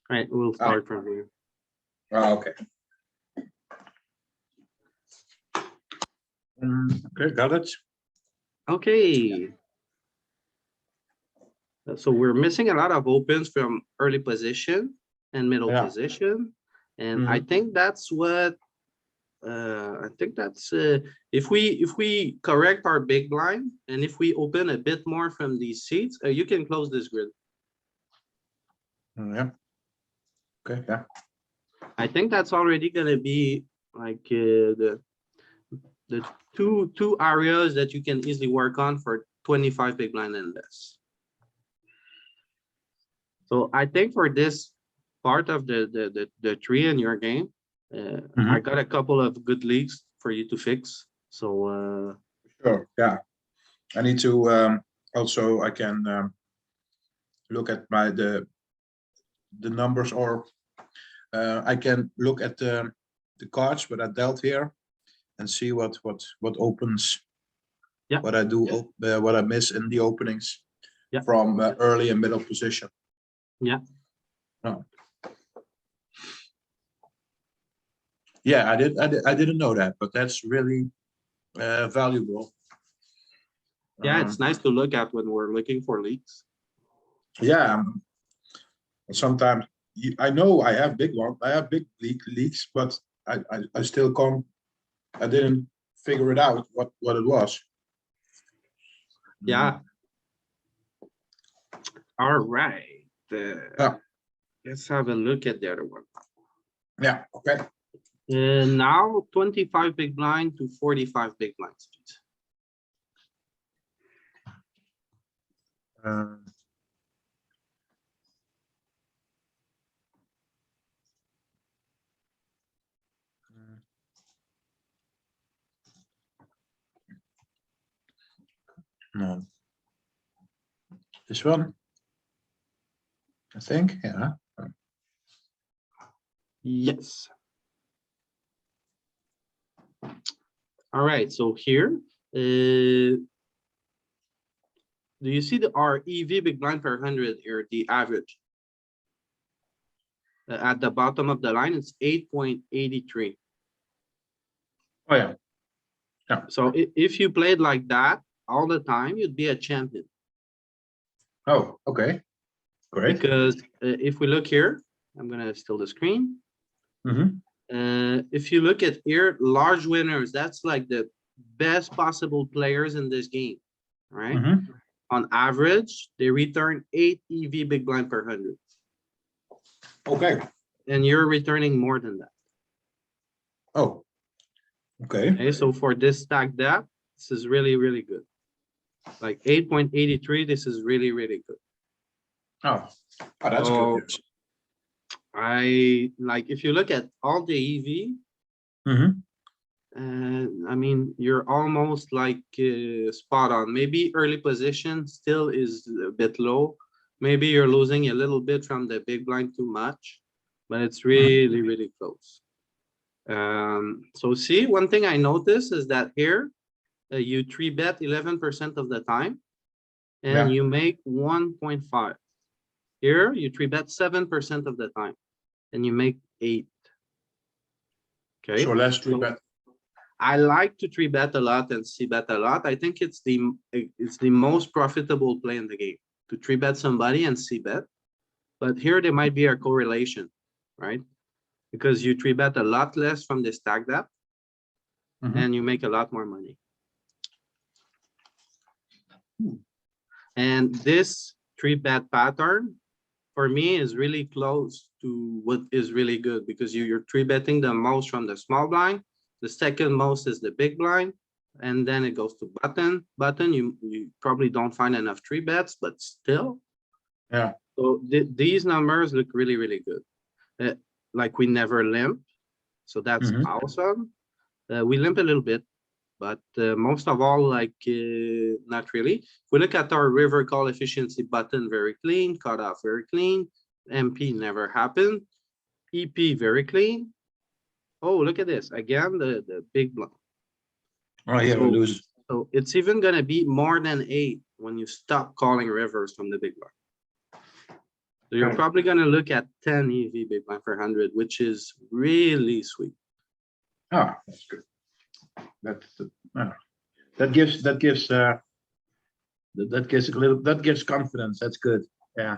Right, we'll start from here. Oh, okay. Okay, got it. Okay. So we're missing a lot of opens from early position and middle Yeah. position. And I Mhm. think that's what if we correct our big blind and if we open a bit more from these seats, you can close this grid. Yeah. Okay, yeah. I think that's already gonna be like the two areas that you can easily work on for 25 big blind and less. So I think for this part of the tree in your game, I got a couple of good leagues for you to fix. So Sure, yeah. I need to also I can look at the numbers, or I can look at the cards what I dealt here and see what opens, yeah, what I do, what I miss in the openings yeah, from early and middle position. yeah. Oh. Yeah, I didn't know that, but that's really valuable. Yeah, it's nice to look at when we're looking for leaks. Yeah, sometimes I know I have big leaks, but I still can't. I didn't figure it out what it was. Yeah. All right. Yeah. Let's have a look at the other one. Yeah. Okay. Now 25 big blind to 45 big blinds. No. This one, I think. Yeah. Yes. All right. So here, do you see our EV big blind per 100 here, the average? At the bottom of the line, it's 8.83. Oh yeah. Yeah. So if you played like that all the time, you'd be a champion. Oh, okay. Great. Because if we look here, I'm gonna steal the screen. If you look at here, large winners, that's like the best possible players in this game, right? On average, they return 8 EV big blind per 100. Okay. And you're returning more than that. Oh. Okay. Okay, so for this stack depth, this is really, really good. Like 8.83, this is really, really good. Oh, that's So, good news. I like if you look at all the EV, I mean, you're almost like spot on. Maybe early position still is a bit low. Maybe you're losing a little bit from the big blind too much, but it's really, really close. So see, one thing I noticed is that here you 3-bet 11% of the time and you make 1.5. Here you 3-bet 7% of the time and you make 8. Okay. So less 3-bet. I like to 3-bet a lot and c-bet a lot. I think it's the most profitable play in the game to 3-bet somebody and c-bet. But here there might be a correlation, right? Because you 3-bet a lot less from the stack depth and you make a lot more money. And this 3-bet pattern for me is really close to what is really good because you're 3-betting the most from the small blind. The second most is the big blind, and then it goes to button. Button, you probably don't find enough 3-bets, but still. Yeah. So these numbers look really, really good. Like we never limp, so that's awesome. We limp a little bit, but most of all, like not really. If we look at our river call efficiency button, very clean, cutoff very clean, MP never happened, EP very clean. Oh, look at this again, the big blind. Oh yeah, we lose. So it's even gonna be more than 8 when you stop calling rivers from the big blind. So you're Right. probably gonna look at 10 EV big blind per 100, which is really sweet. Ah, that's good. That gives that gives a little, that gives confidence. That's good. Yeah.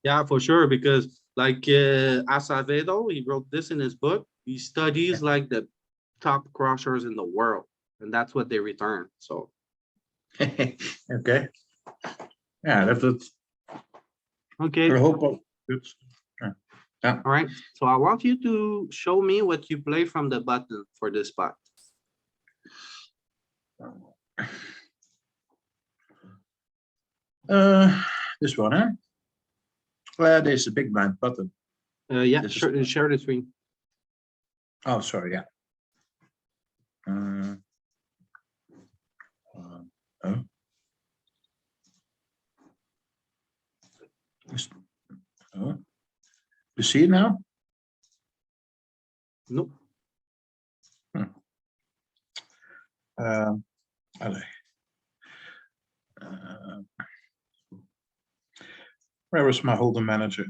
Yeah, for sure, because like Acevedo, he wrote this in his book. He studies like the top crushers in the world, and that's what they return. So Okay. Yeah, that's it. okay, I hope it's all right. So I want you to show me what you play from the button for this spot. this one, huh? Well, there's a big blind button. Yeah, This is- sure, share the screen. Oh, sorry, yeah. Oh. Oh. You see it now? Nope. Allee. Uh, where is my Holdem Manager?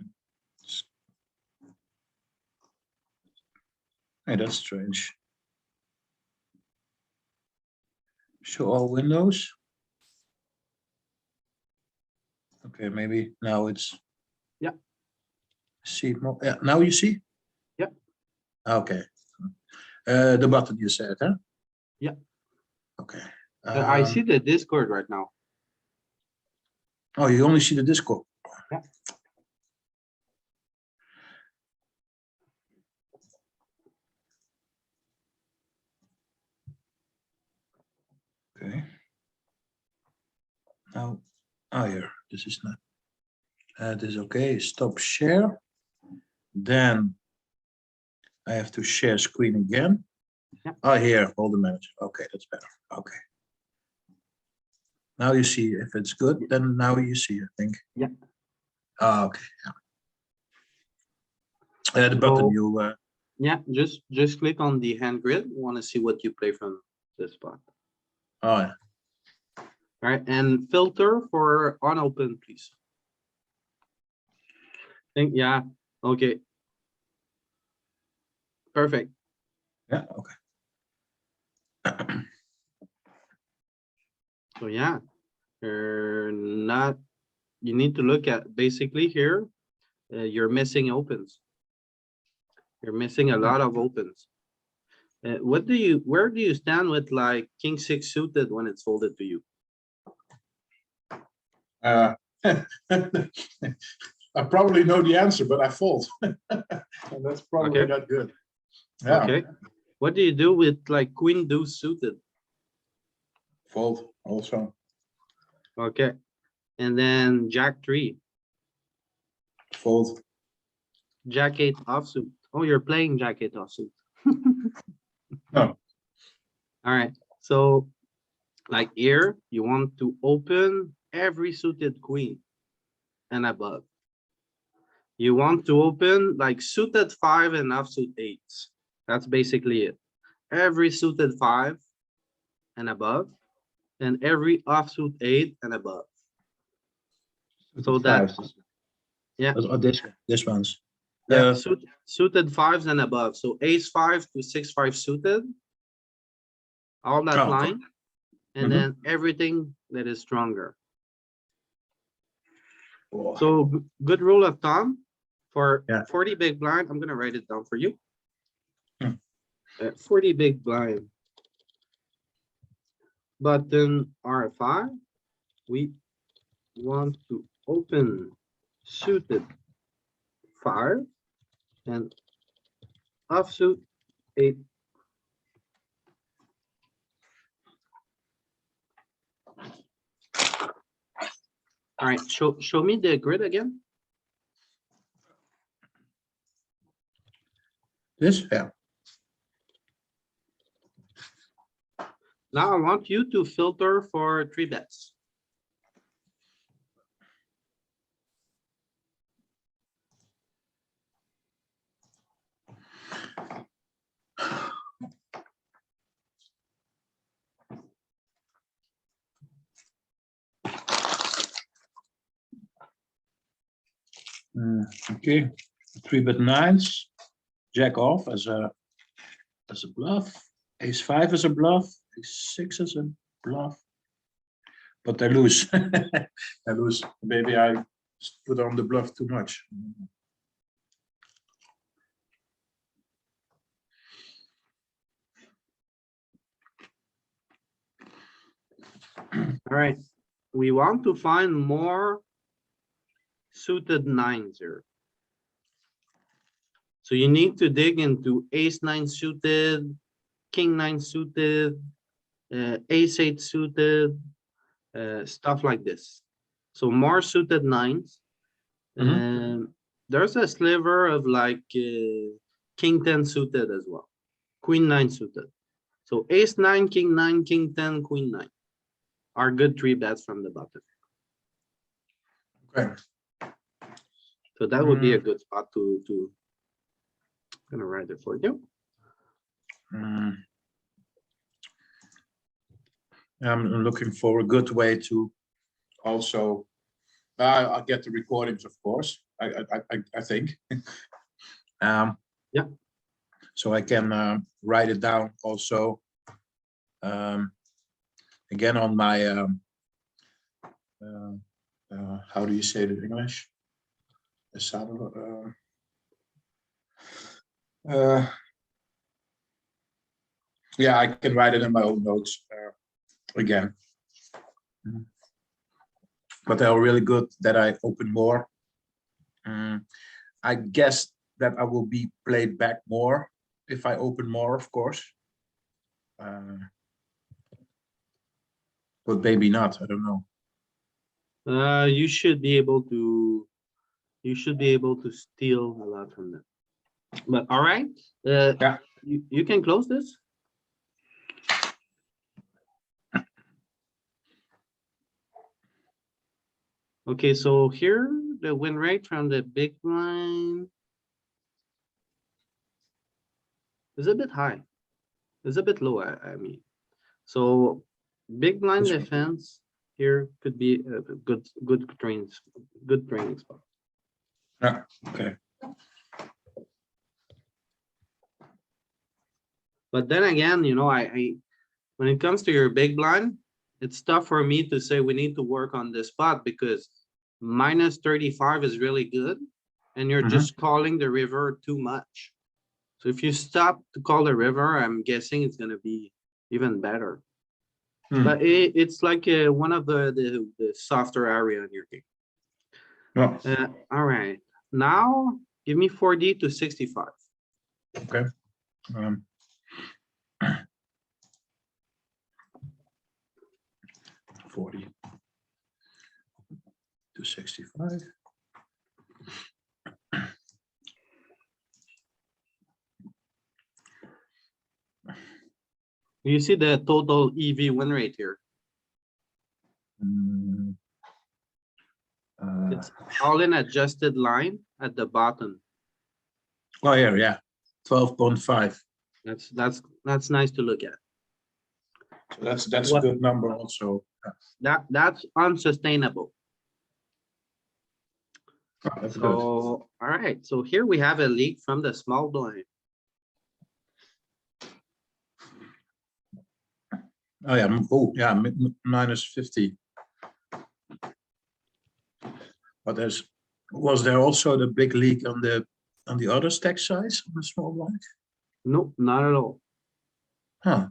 Hey, that's strange. Show all windows. Okay, maybe now it's. Yeah. See more. Yeah, now you see? Yeah. Okay. The button you said, huh? Yeah. Okay. I see the Discord right now. Oh, you only see the Discord. Yeah. Okay. Now, oh, here, this is not. This is okay. Stop share. Then I have to share screen again. Yeah. Oh, here, hold the manager. Okay, that's better. Okay. Now you see if it's good, then now you see, I think. Yeah. Oh, okay. Yeah. The button So- you. Yeah, just click on the hand grid. You want to see what you play from this spot. Oh, yeah. All right, and filter for unopened, please. Yeah, okay. Perfect. Yeah. Okay. So yeah, you're not, you need to look at basically here, you're missing opens. You're missing a lot of opens. Where do you stand with like king six suited when it's folded to you? I probably know the answer, but I fold. And that's probably Okay. not good. Yeah. Okay. What do you do with like queen deuce suited? Fold also. Okay. And then jack three, Fold. jack eight offsuit. Oh, you're playing jack eight offsuit. No. All right. So like here, you want to open every suited queen and above. You want to open like suited five and offsuit eights. That's basically it. Every suited five and above, and every offsuit eight and above. So that, yeah. Oh, this one's. Yeah, suited fives and above. So ace five to six five suited. All that Oh, okay. line, and then everything that is stronger. Oh. So good rule of thumb for Yeah. 40 big blind. I'm gonna write it down for you. Hmm. 40 big blind. Button R5. We want to open suited five and offsuit eight. All right, show me the grid again. This, yeah. Now I want you to filter for three bets. Okay, 3-bet-9s, jack off as a bluff, ace-5 as a bluff, ace-6 as a bluff. But I lose. I lose. Maybe I put on the bluff too much. All right, we want to find more suited nines here. So you need to dig into ace-9 suited, king-9 suited, ace-8 suited, stuff like this. So more suited nines. Mhm. There's a sliver of like king-10 suited as well, queen-9 suited. So ace-9, king-9, king-10, queen-9 are good 3 bets from the button. Okay. So that would be a good spot to gonna write it for you. I'm looking for a good way to also. I'll get the recordings, of course. I think. Yeah. So I can write it down also. Again on my how do you say it in English? Yeah, I can write it in my own notes again. But they are really good that I open more. I guess that I will be played back more if I open more, of course. But maybe not. I don't know. You should be able to. You should be able to steal a lot from them. But all right, Yeah. you can close this. Okay, so here the win rate from the big blind is a bit high. It's a bit low, I mean. So big blind This one. defense here could be a good training spot. Yeah. Okay. But then again, you know, I when it comes to your big blind, it's tough for me to say we need to work on this spot because minus 35 is really good and you're just calling the river too much. So if you stop to call the river, I'm guessing it's gonna be even better. But it's like one of the softer area in your game. Yeah. All right, now give me 4D to 65. Okay. 40 to 65. You see the total EV win rate here. It's all in adjusted line at the bottom. Oh yeah, 12.5. That's nice to look at. So that's a good number also. That's unsustainable. Oh, that's So good. all right, so here we have a leak from the small blind. Oh yeah, minus 50. But was there also the big leak on the other stack size on the small blind? No, not at all. Huh.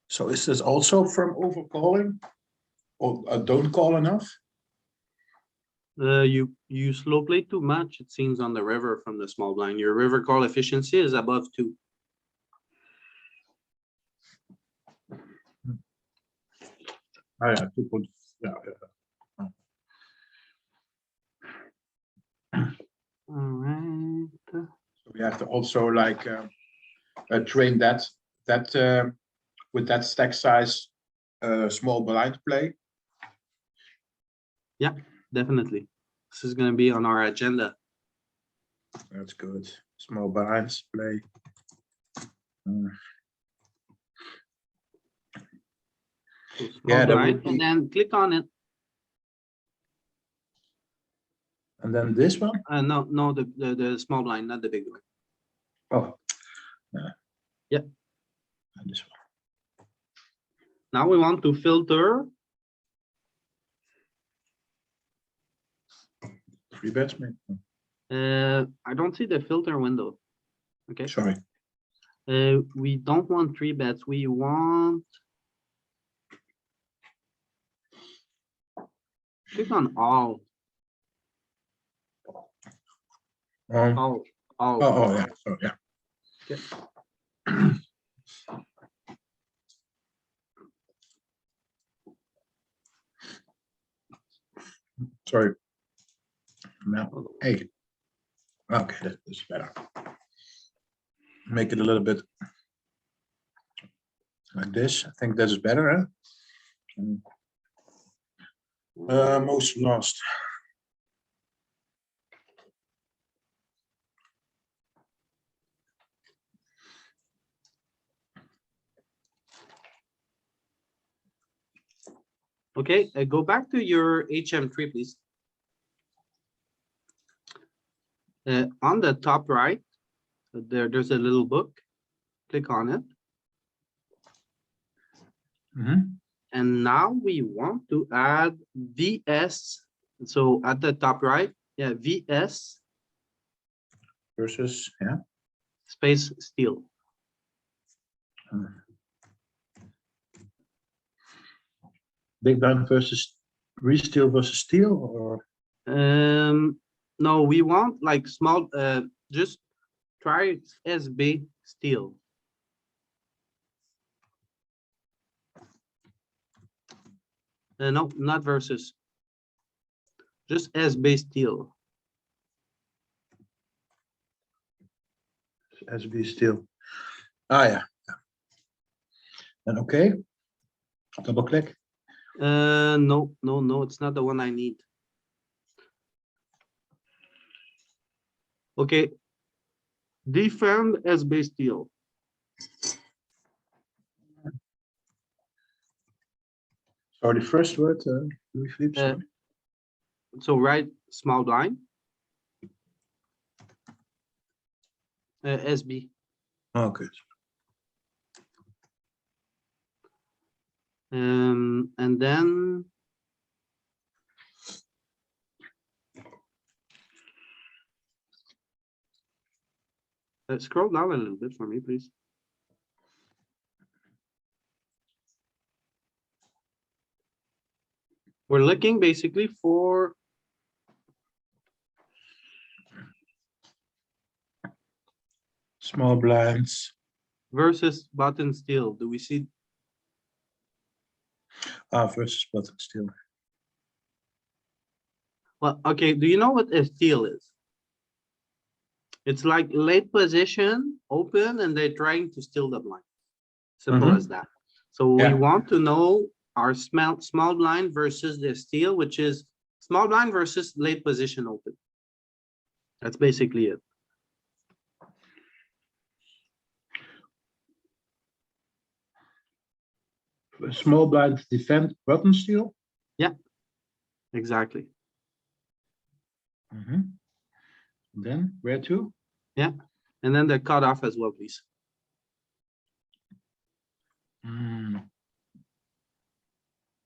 So is this also from overcalling or don't call enough? You slow play too much, it seems, on the river from the small blind. Your river call efficiency is above 2. Oh yeah, 2. Yeah. All right. So we have to also like train that with that stack size small blind play. Yeah, definitely. This is going to be on our agenda. That's good. Small blinds play. So small blind, and then click on it. And then this one. No, the small blind, not the big one. Oh. Yeah. And this one. Now we want to filter. 3 bets, maybe. I don't see the filter window. Okay. Sorry. We don't want 3 bets. We want. Click on all. All. Oh, yeah. So yeah. Okay. Sorry. No. Hey. Okay, that is better. Make it a little bit like this. I think that is better. Huh? Most lost. Okay, go back to your HM3, please. On the top right, there's a little book. Click on it. And now we want to add VS. So at the top right, yeah, VS Versus, yeah. space steel. Big blind versus re-steel versus steel, or No, we want like small, just try SB steel. No, not versus. Just SB steel. SB steel. Ah, yeah. And okay. Double click. No, it's not the one I need. Okay. Defend SB steel. Sorry, the first word, flip, sorry. So write small blind. SB. Okay. And then scroll down a little bit for me, please. We're looking basically for Small blinds. versus button steel. Do we see? Versus button steel. Well, okay. Do you know what a steel is? It's like late position, open, and they're trying to steal the blind. Simple as that. So we want to know our small blind versus the steel, which is small blind versus late position open. That's basically it. Small blind defend button steel. Yeah, exactly. Then where to? Yeah, and then the cutoff as well, please.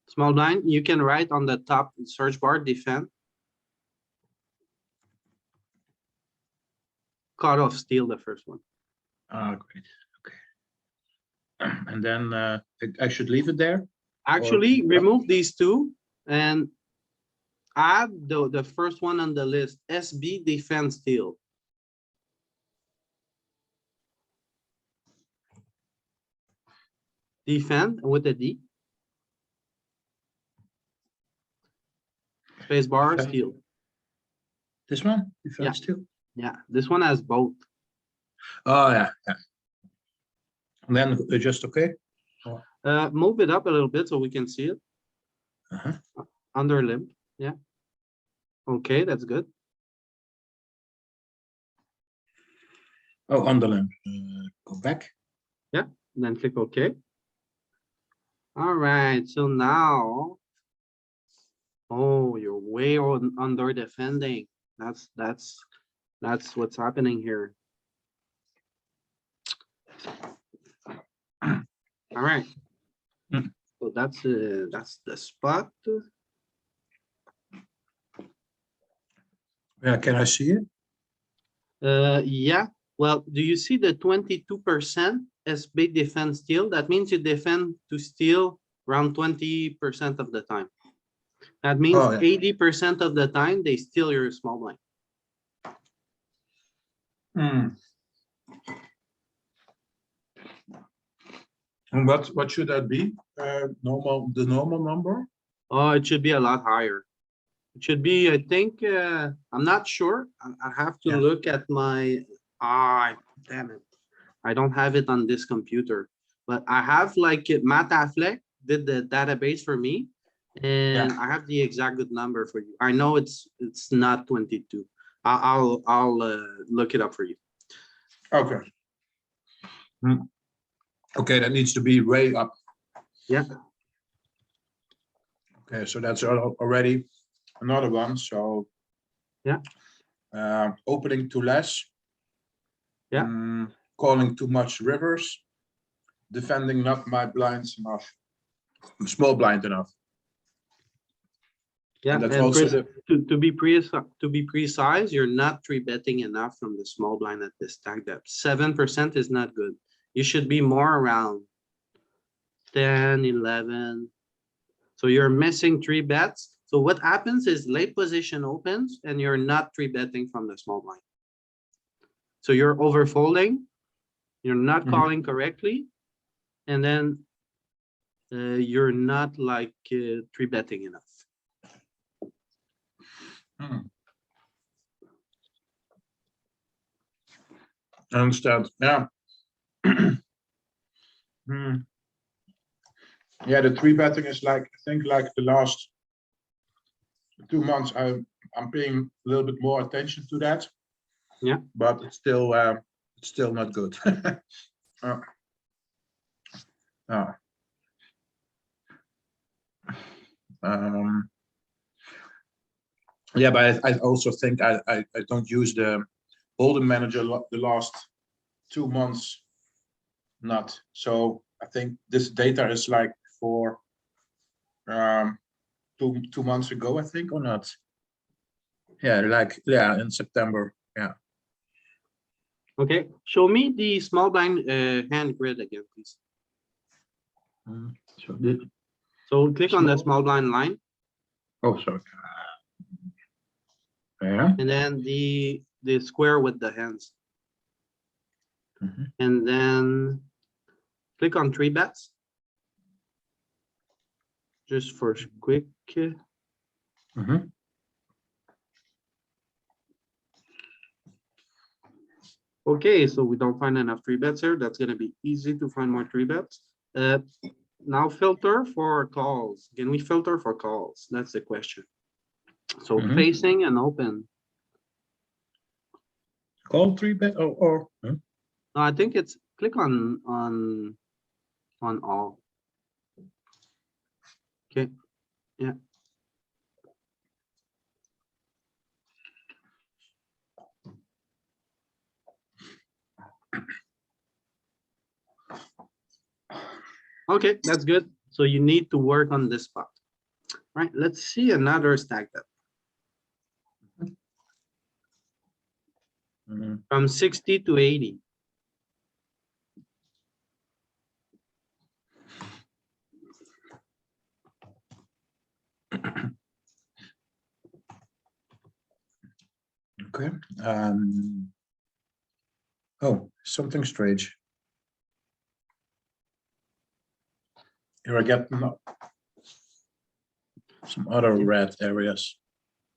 Small blind, you can write on the top search bar defend. Cutoff steel, the first one. Great. Okay. And then I should leave it there. Actually, remove these two and add the first one on the list, SB defense steel. Defend with a D. Space bar steel. This one? Defense steel? Yeah, this one has both. Oh, yeah. And then adjust okay. Move it up a little bit so we can see it. Under limb. Yeah. Okay, that's good. Oh, under limb. Go back. Yeah, and then click OK. All right, so now, oh, you're way under defending. That's what's happening here. All right. Mm. So that's the spot. Yeah, can I see it? Yeah. Well, do you see the 22% SB defense steal? That means you defend to steal around 20% of the time. That means Oh, yeah. 80% of the time they steal your small blind. Hmm. And what should that be? The normal number? Oh, it should be a lot higher. It should be, I think, I'm not sure. I have to Yeah. look at my, damn it. I don't have it on this computer, but I have like Matt Affleck did the database for me. And I have the exact good number for you. I know it's not 22. I'll look it up for you. Okay. Hmm. Okay, that needs to be way up. Yeah. Okay, so that's already another one. So Yeah. Opening too less. Yeah. Calling too much rivers. Defending not my blinds enough. Small blind enough. Yeah, And that's and also Chris, to be precise, you're not three betting enough from the small blind at this stack depth. 7% is not good. You should be more around 10, 11. So you're missing three bets. So what happens is late position opens and you're not three betting from the small blind. So you're overfolding, you're not calling correctly, and then you're not like three betting enough. I understand. Yeah. Yeah, the three betting is like, I think like the last 2 months, I'm paying a little bit more attention to that. Yeah. But it's still not good. Yeah, but I also think I don't use the Holdem Manager the last 2 months, not. So I think this data is like for 2 months ago, I think, or not. Yeah, like, yeah, in September. Yeah. Okay, show me the small blind hand grid again, please. So click on the small blind line. Oh, sorry. Yeah. And then the square with the hands. And then click on three bets. Just for quick. Okay, so we don't find enough three bets here. That's gonna be easy to find more three bets. Now filter for calls. Can we filter for calls? That's the question. So facing and open. Call three bet or No, I think it's click on all. Okay, yeah. Okay, that's good. So you need to work on this spot. Right, let's see another stack that. From 60 to 80. Okay. Oh, something strange. Here I get some other red areas.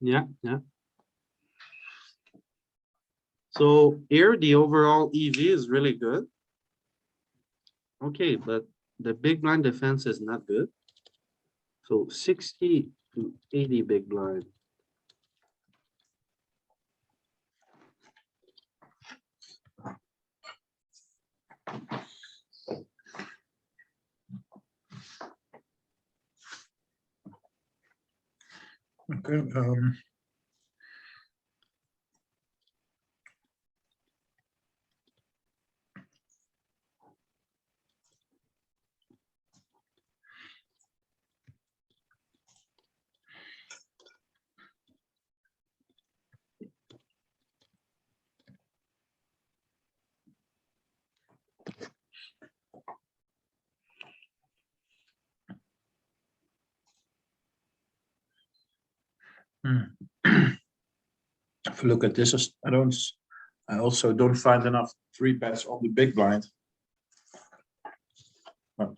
Yeah, yeah. So here the overall EV is really good. Okay, but the big blind defense is not good. So 60 to 80 big blind. Okay. If you look at this, I also don't find enough 3-bets on the big blind. But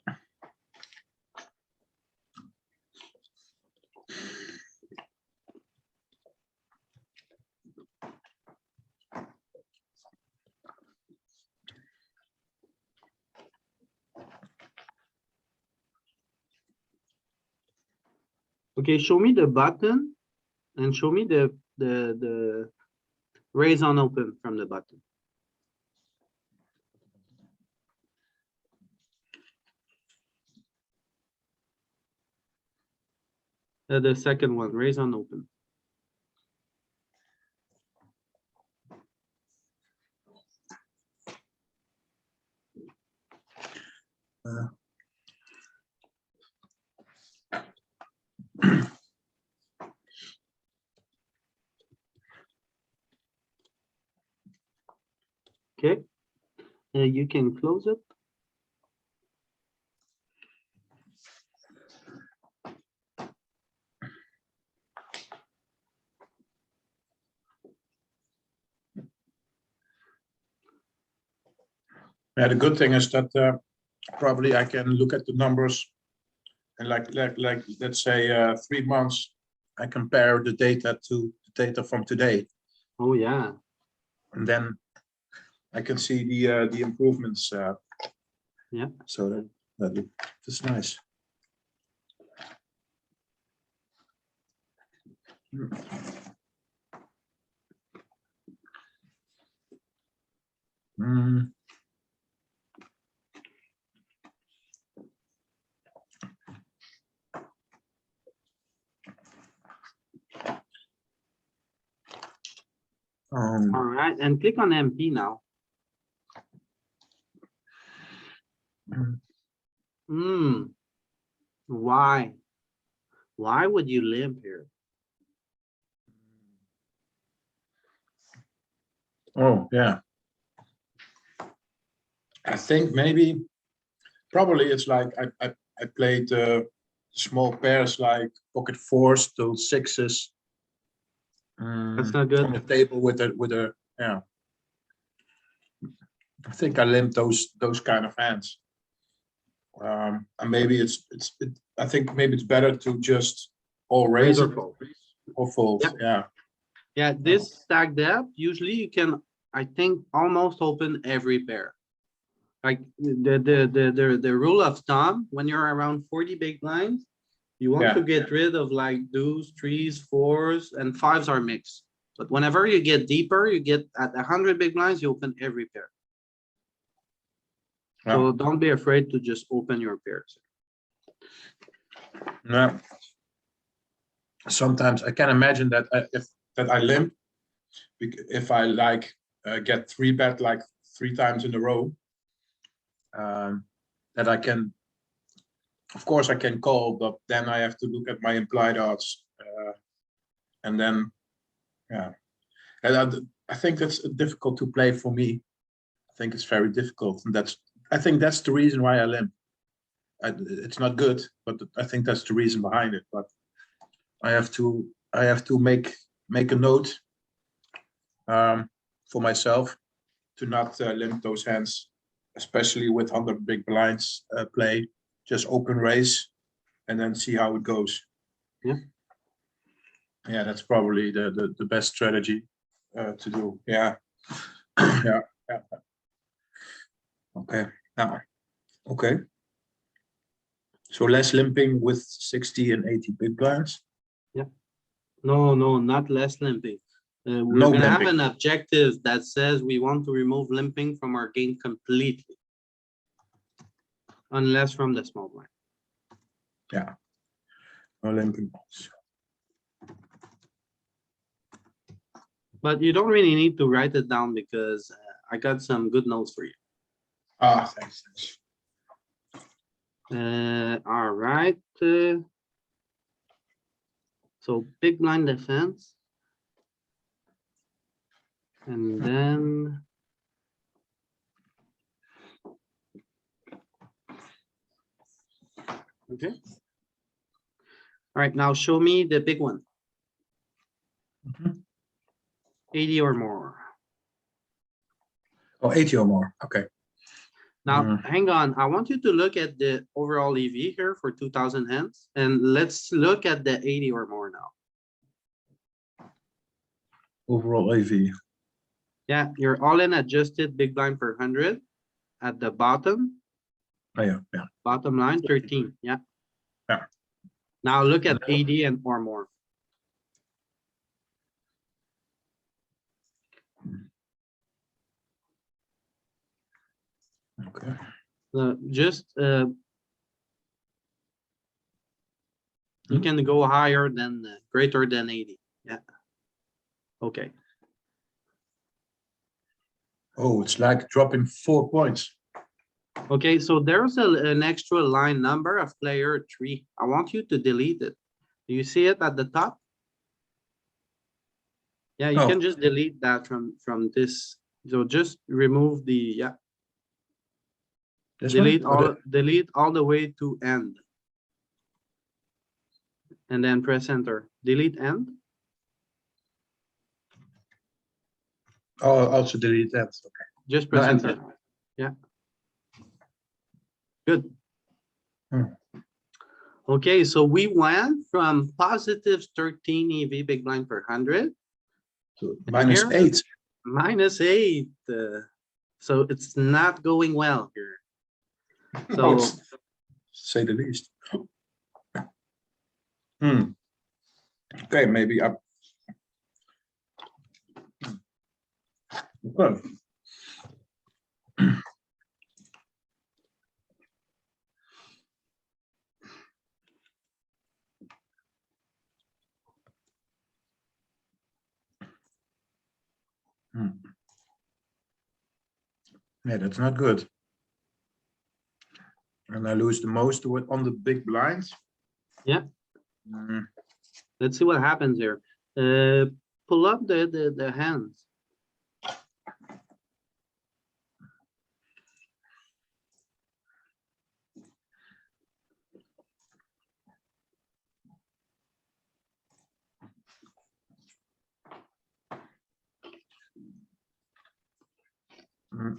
Okay, show me the button and show me the raise on open from the button. The second one, raise on open. Okay, you can close it. yeah, the good thing is that probably I can look at the numbers and like let's say 3 months. I compare the data to the data from today, Oh, yeah. and then I can see the improvements. Yeah. So that's nice. Mm. All right, and click on MP now. Why? Why would you limp here? Oh, yeah. I think maybe, probably it's like I played small pairs like pocket fours to sixes. That's not good. On the table with a yeah. I think I limped those kind of hands. And maybe I think maybe it's better to just all raise Raise or it fold. or fold. Yeah. Yeah. Yeah, this stack depth, usually you can, I think, almost open every pair. Like the rule of thumb, when you're around 40 big blinds, you want to get rid of like deuce, threes, fours, and fives are mixed. But whenever you get deeper, you get at 100 big blinds, you open every pair. So don't be afraid to just open your pairs. No. Sometimes I can imagine that I limp if I like get 3-bet like 3 times in a row. That I can, of course, I can call, but then I have to look at my implied odds, and then yeah, and I think that's difficult to play for me. I think it's very difficult, and I think that's the reason why I limp. It's not good, but I think that's the reason behind it. But I have to make a note for myself to not limp those hands, especially with 100 big blinds play. Just open raise and then see how it goes. Yeah. Yeah, that's probably the best strategy to do. Yeah. Yeah. Yeah. Okay. Now, okay. So less limping with 60 and 80 big blinds. Yeah. No, not less limping. We're No gonna have limping. an objective that says we want to remove limping from our game completely. Unless from the small blind. Yeah. No limping. But you don't really need to write it down because I got some good notes for you. Ah, thanks. All right. So big blind defense. And then. Okay. All right, now show me the big one. Mhm. 80 or more. Oh, 80 or more. Okay. Now, Mm, hang on. I want you to look at the overall EV here for 2000 hands, and let's look at the 80 or more now. overall AV. Yeah, you're all in adjusted big blind per 100 at the bottom, Oh, yeah, yeah. bottom line 13. Yeah. Yeah. Now look at And then- 80 and or more. Okay. Just you Hmm? can go higher than greater than 80. Yeah. Okay. Oh, it's like dropping 4 points. Okay, so there's an extra line number of player 3. I want you to delete it. Do you see it at the top? Yeah, you can Oh. just delete that from this. So just remove the, yeah, This one? delete all the way to end. And then press enter. Delete end. Oh, also delete that. Okay. Just No, press enter. enter. Yeah. Good. Hmm. Okay, so we went from positive 13 EV big blind per 100 So and here -8. -8. So it's not going well here. So Oh, say the least. Hmm. Okay, maybe up. Well, hmm. Yeah, that's not good. And I lose the most on the big blinds. yeah, Hmm. let's see what happens here. Pull up the hands. Hmm.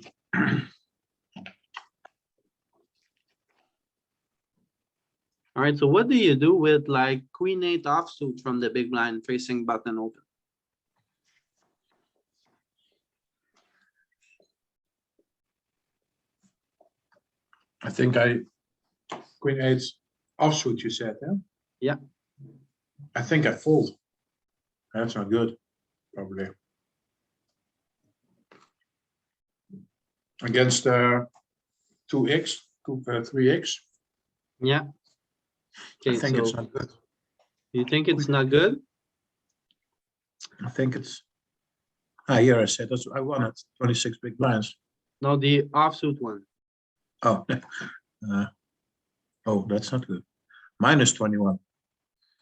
All right, so what do you do with like queen 8 offsuit from the big blind facing button open? I think Queen 8 offsuit, you said, yeah? Yeah. I think I fold. That's not good, probably. Against 2x, 3x. Yeah. I Okay, think it's so not good. you think it's not good? I think it's. Ah, here I said that's I won it. 26 big blinds. No, the offsuit one. Oh, oh, that's not good. -21.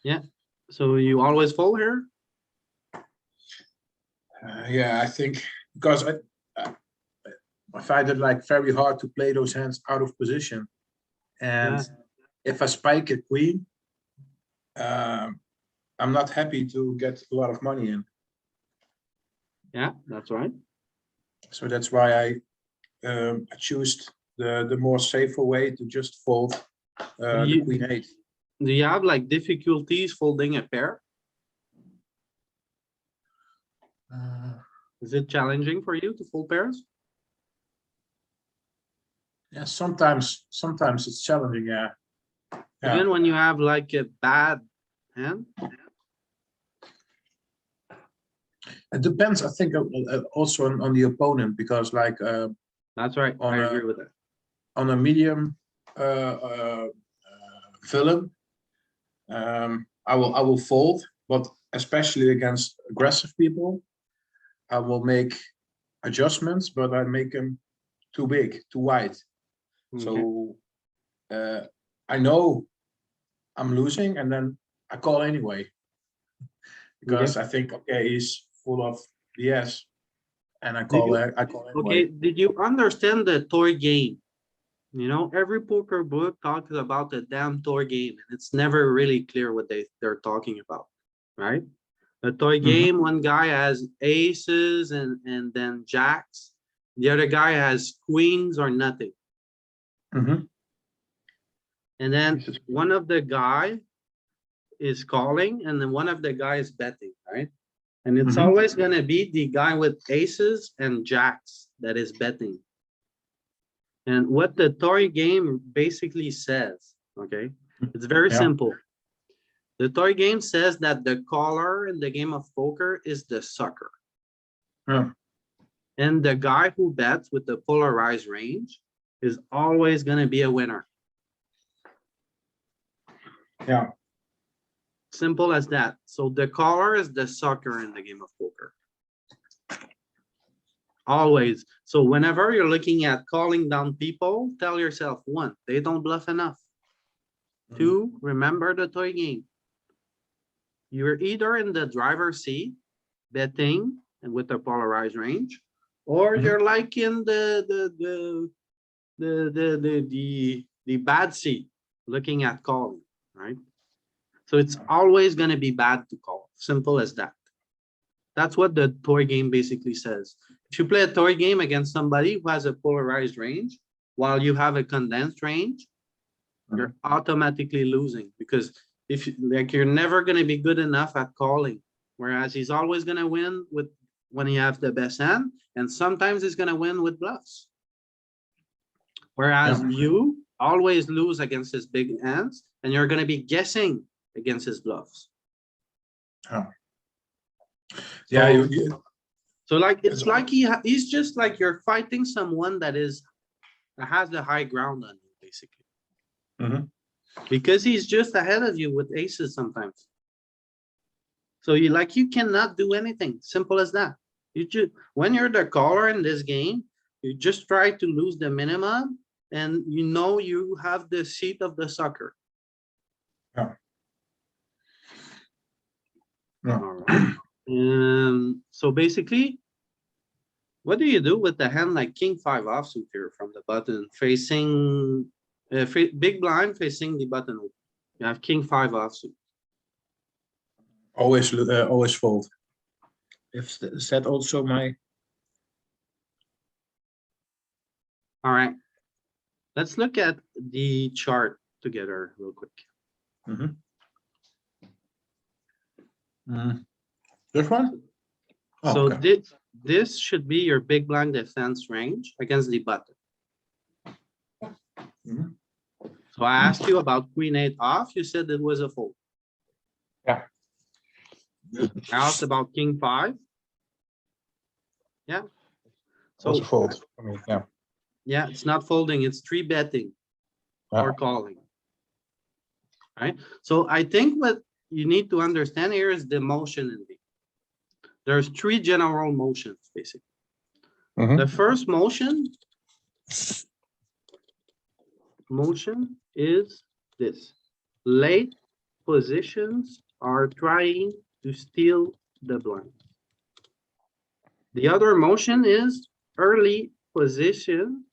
Yeah. So you always fold here? Yeah, I think because I find it like very hard to play those hands out of position, and Yeah. if I spike a queen, I'm not happy to get a lot of money in. Yeah, that's right. So that's why I choose the more safer way to just fold the You- queen 8. Do you have like difficulties folding a pair? Is it challenging for you to fold pairs? Yeah, sometimes it's challenging. Yeah, yeah. Even when you have like a bad hand? It depends. I think also on the opponent because like That's right. on I a agree with that. on a medium villain, I will fold, but especially against aggressive people, I will make adjustments, but I make them too big, too wide. Okay. So I know I'm losing, and then I call anyway because I think okay he's full of BS, and I call Okay, anyway. did you understand the toy game? You know, every poker book talks about the damn toy game, and it's never really clear what they're talking about, right? A toy game, one guy has aces and then jacks. The other guy has queens or nothing. Mhm. And then Aces. one of the guy is calling and then one of the guys betting, right? And it's Mhm. always gonna be the guy with aces and jacks that is betting. And what the toy game basically says, okay, it's very Yeah. simple. The toy game says that the caller in the game of poker is the sucker. Yeah. And the guy who bets with the polarized range is always gonna be a winner. Yeah. Simple as that. So the caller is the sucker in the game of poker. Always. So whenever you're looking at calling down people, tell yourself, one, they don't bluff enough. Mhm. Two, remember the toy game. You're either in the driver's seat, betting and with a polarized range, or Mhm. you're like in the bad seat, looking at calling, right? So it's always gonna be bad to call. Simple as that. That's what the toy game basically says. If you play a toy game against somebody who has a polarized range, while you have a condensed range, you're automatically losing because if like you're never gonna be good enough at calling, whereas he's always gonna win with when he has the best hand, and sometimes he's gonna win with bluffs. Whereas Yeah. you always lose against his big hands, and you're gonna be guessing against his bluffs. Yeah. Yeah. So, You, so like it's it's like he's just like you're fighting someone that has the high ground on you, basically. Mhm. Because he's just ahead of you with aces sometimes. So you cannot do anything. Simple as that. You just when you're the caller in this game, you just try to lose the minimum, and you know you have the seat of the sucker. Yeah. Yeah. All right. So basically, what do you do with the hand like king five offsuit here from the button facing big blind facing the button? You have king five offsuit. Always fold. Is that also my? All right. Let's look at the chart together real quick. Mhm. This one? Oh, So okay. this should be your big blind defense range against the button. Mhm. So I asked you about queen eight off. You said it was a fold. Yeah. I asked about king five. Yeah. Also So fold. I mean, yeah. yeah, it's not folding. It's three betting or Yeah. calling. Right. So I think what you need to understand here is the motion in the. There's three general motions basically. Mhm. The first motion is this. Late positions are trying to steal the blind. The other motion is early position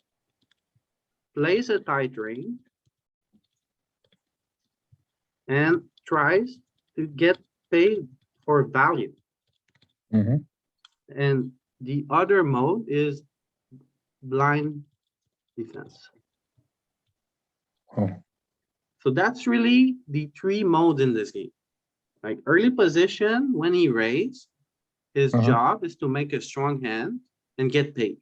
plays a tight range and tries to get paid for value. Mhm. And the other mode is blind defense. Oh. So that's really the three modes in this game. Like early position, when he raises, his job is to make a strong hand and get paid.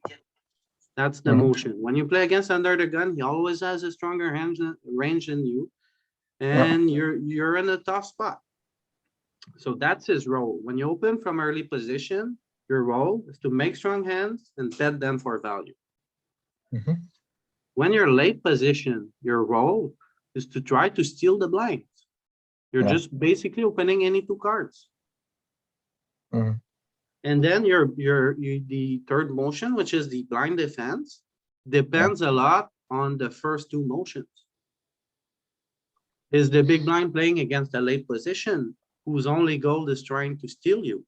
That's the Mhm. motion. When you play against under the gun, he always has a stronger hand range than you, Yeah. and you're in a tough spot. So that's his role. When you open from early position, your role is to make strong hands and bet them for value. Mhm. When you're late position, your role is to try to steal the blind. You're Yeah. just basically opening any two cards. Mhm. And then the third motion, which is the blind defense, Yeah. depends a lot on the first two motions. Is the big blind playing against a late position whose only goal is trying to steal you?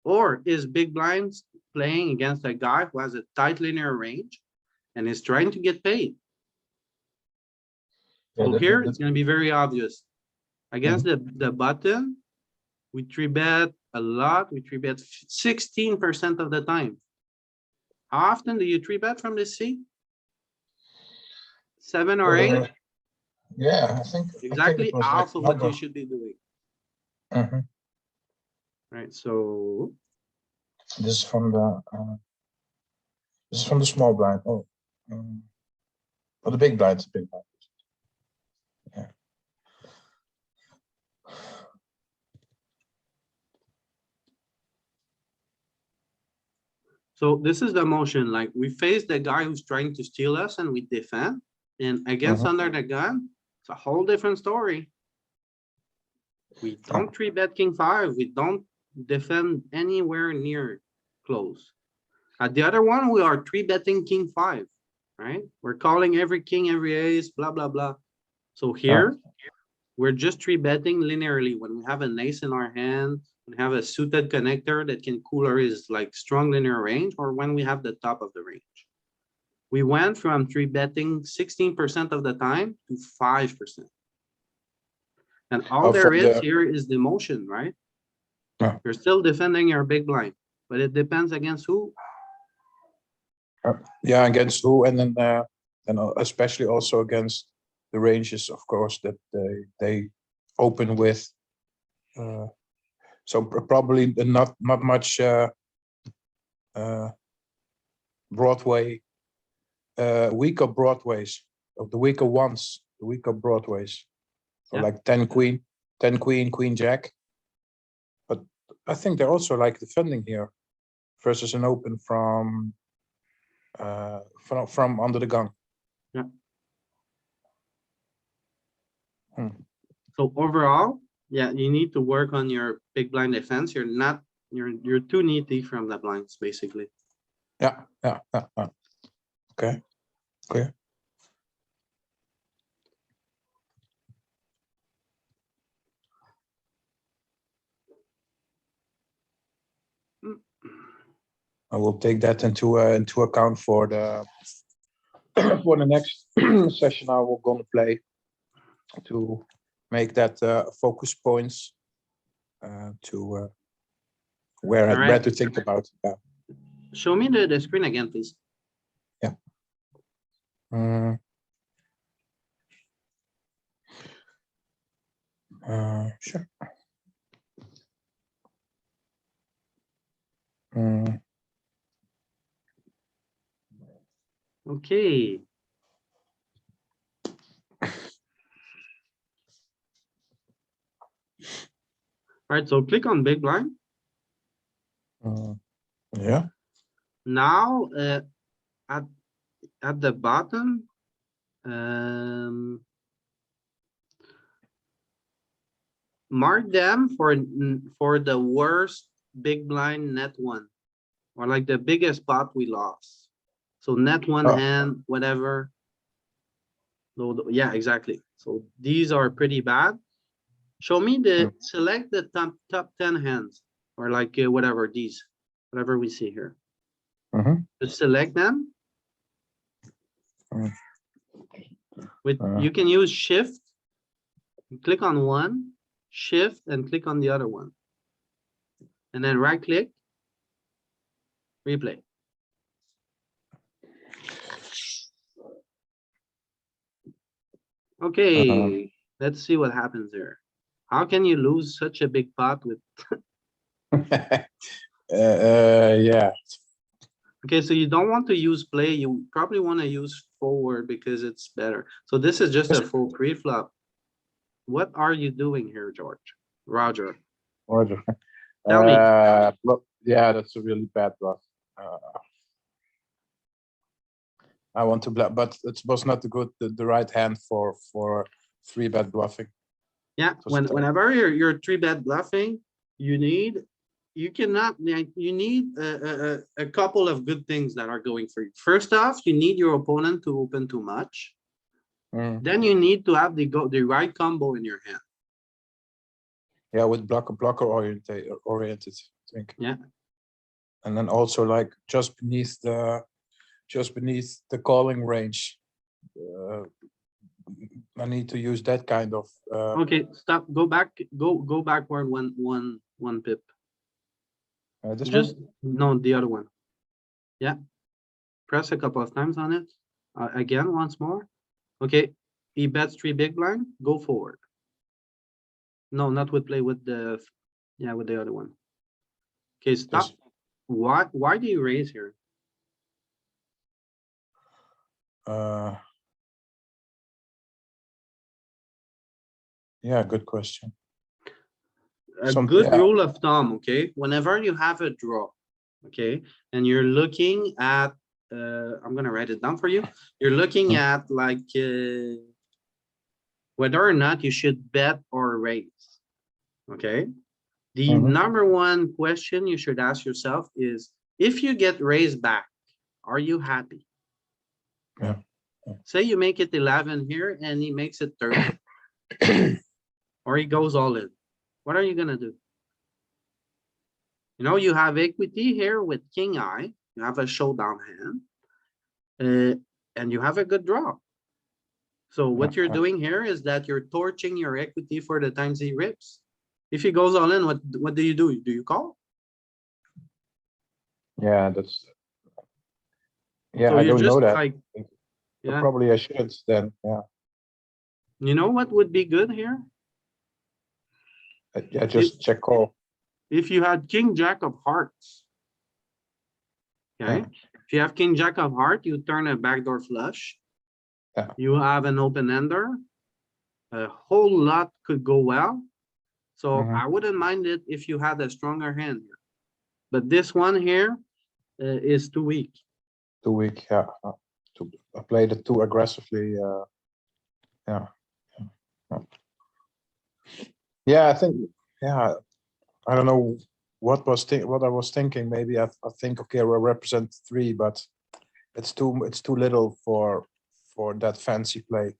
Or is big blinds playing against a guy who has a tight linear range and is trying to get paid? Yeah. So here it's going to be very obvious. Against the button, We three bet a lot. We three bet 16% of the time. How often do you three bet from the C? 7 or 8? Yeah, I think Exactly it was like half of what you number. should be doing. Mhm. Right, so This is from the small blind. Oh, oh, the big blind. Big blind. Yeah. so this is the motion, like we face the guy who's trying to steal us and we defend. And against under the gun, it's a whole different story. We don't three bet king five. We don't defend anywhere near close. At the other one, we are three betting king five, right? We're calling every king, every ace, blah, blah, blah. So here, we're just three betting linearly when we have an ace in our hand, we have a suited connector that can cooler his like strong linear range, or when we have the top of the range. We went from three betting 16% of the time to 5%. And all there is here is the motion, right? Yeah. You're still defending your big blind, but it depends against who. Yeah, against who, and then especially also against the ranges, of course, that they open with. So probably not much Broadway, weaker Broadways, of the weaker ones, the weaker Broadways. So Yeah. like 10 queen, 10 queen, queen jack. But I think they're also like defending here versus an open from under the gun. Yeah. Hmm. So overall, yeah, you need to work on your big blind defense. You're too needy from the blinds, basically. Yeah. Okay. Okay. I will take that into account for the for the next session I will gonna play to make that focus points to where Alright. to think about. Show me the screen again, please. Yeah. Sure. Okay. Alright, so click on big blind. Yeah. Now, at the bottom, mark them for the worst big blind net one, or like the biggest pot we lost. So net one hand, whatever. No, yeah, exactly. So these are pretty bad. Show me select the top 10 hands, or like whatever whatever we see here. Just select them. You can use shift, click on one, shift, and click on the other one. And then right click, replay. Okay, let's see what happens there. How can you lose such a big pot with? Yeah. Okay, so you don't want to use play. You probably want to use forward because it's better. So this is just a full pre-flop. What are you doing here, Roger? Tell me. Look, yeah, that's a really bad bluff. I want to bluff, but it was not the right hand for 3-bet bluffing. Yeah, whenever you're 3-bet bluffing, you need a couple of good things that are going for you. First off, you need your opponent to open too much. Then you need to have the right combo in your hand. Yeah, with blocker oriented, I think. Yeah. And then also like just beneath the calling range. I need to use that kind of. Okay, stop. Go backward one 1 pip. This Just, one? no, the other one. Yeah. Press a couple of times on it. Again, once more. Okay, he bets 3 big blind, go forward. No, not with play with the, yeah, with the other one. Okay, stop. This, Why do you raise here? yeah, good question. A Some, good yeah. rule of thumb, okay? Whenever you have a draw, okay, and you're looking at, I'm gonna write it down for you. You're looking Hmm. at like, whether or not you should bet or raise, okay? The Mhm. number one question you should ask yourself is, if you get raised back, are you happy? Yeah. Say you make it 11 here and he makes it 30, or he goes all in. What are you gonna do? You know, you have equity here with king eye, you have a showdown hand, and you have a good draw. So what you're doing here is that you're torching your equity for the times he rips. If he goes all in, what do? Do you call? Yeah, that's, yeah, So I you don't know just that. like, So yeah, probably I should then, yeah. you know what would be good here? Yeah, If, just check call. if you had king jack of hearts, okay? Yeah. If you have king jack of heart, you turn a backdoor flush. Yeah. You have an open ender. A whole lot could go well. So Mhm. I wouldn't mind it if you had a stronger hand here. But this one here is too weak. Too weak, yeah. I played it too aggressively, yeah. Yeah. Yeah, I think, yeah, I don't know what I was thinking. Maybe I think, okay, we'll represent 3, but it's too little for that fancy play.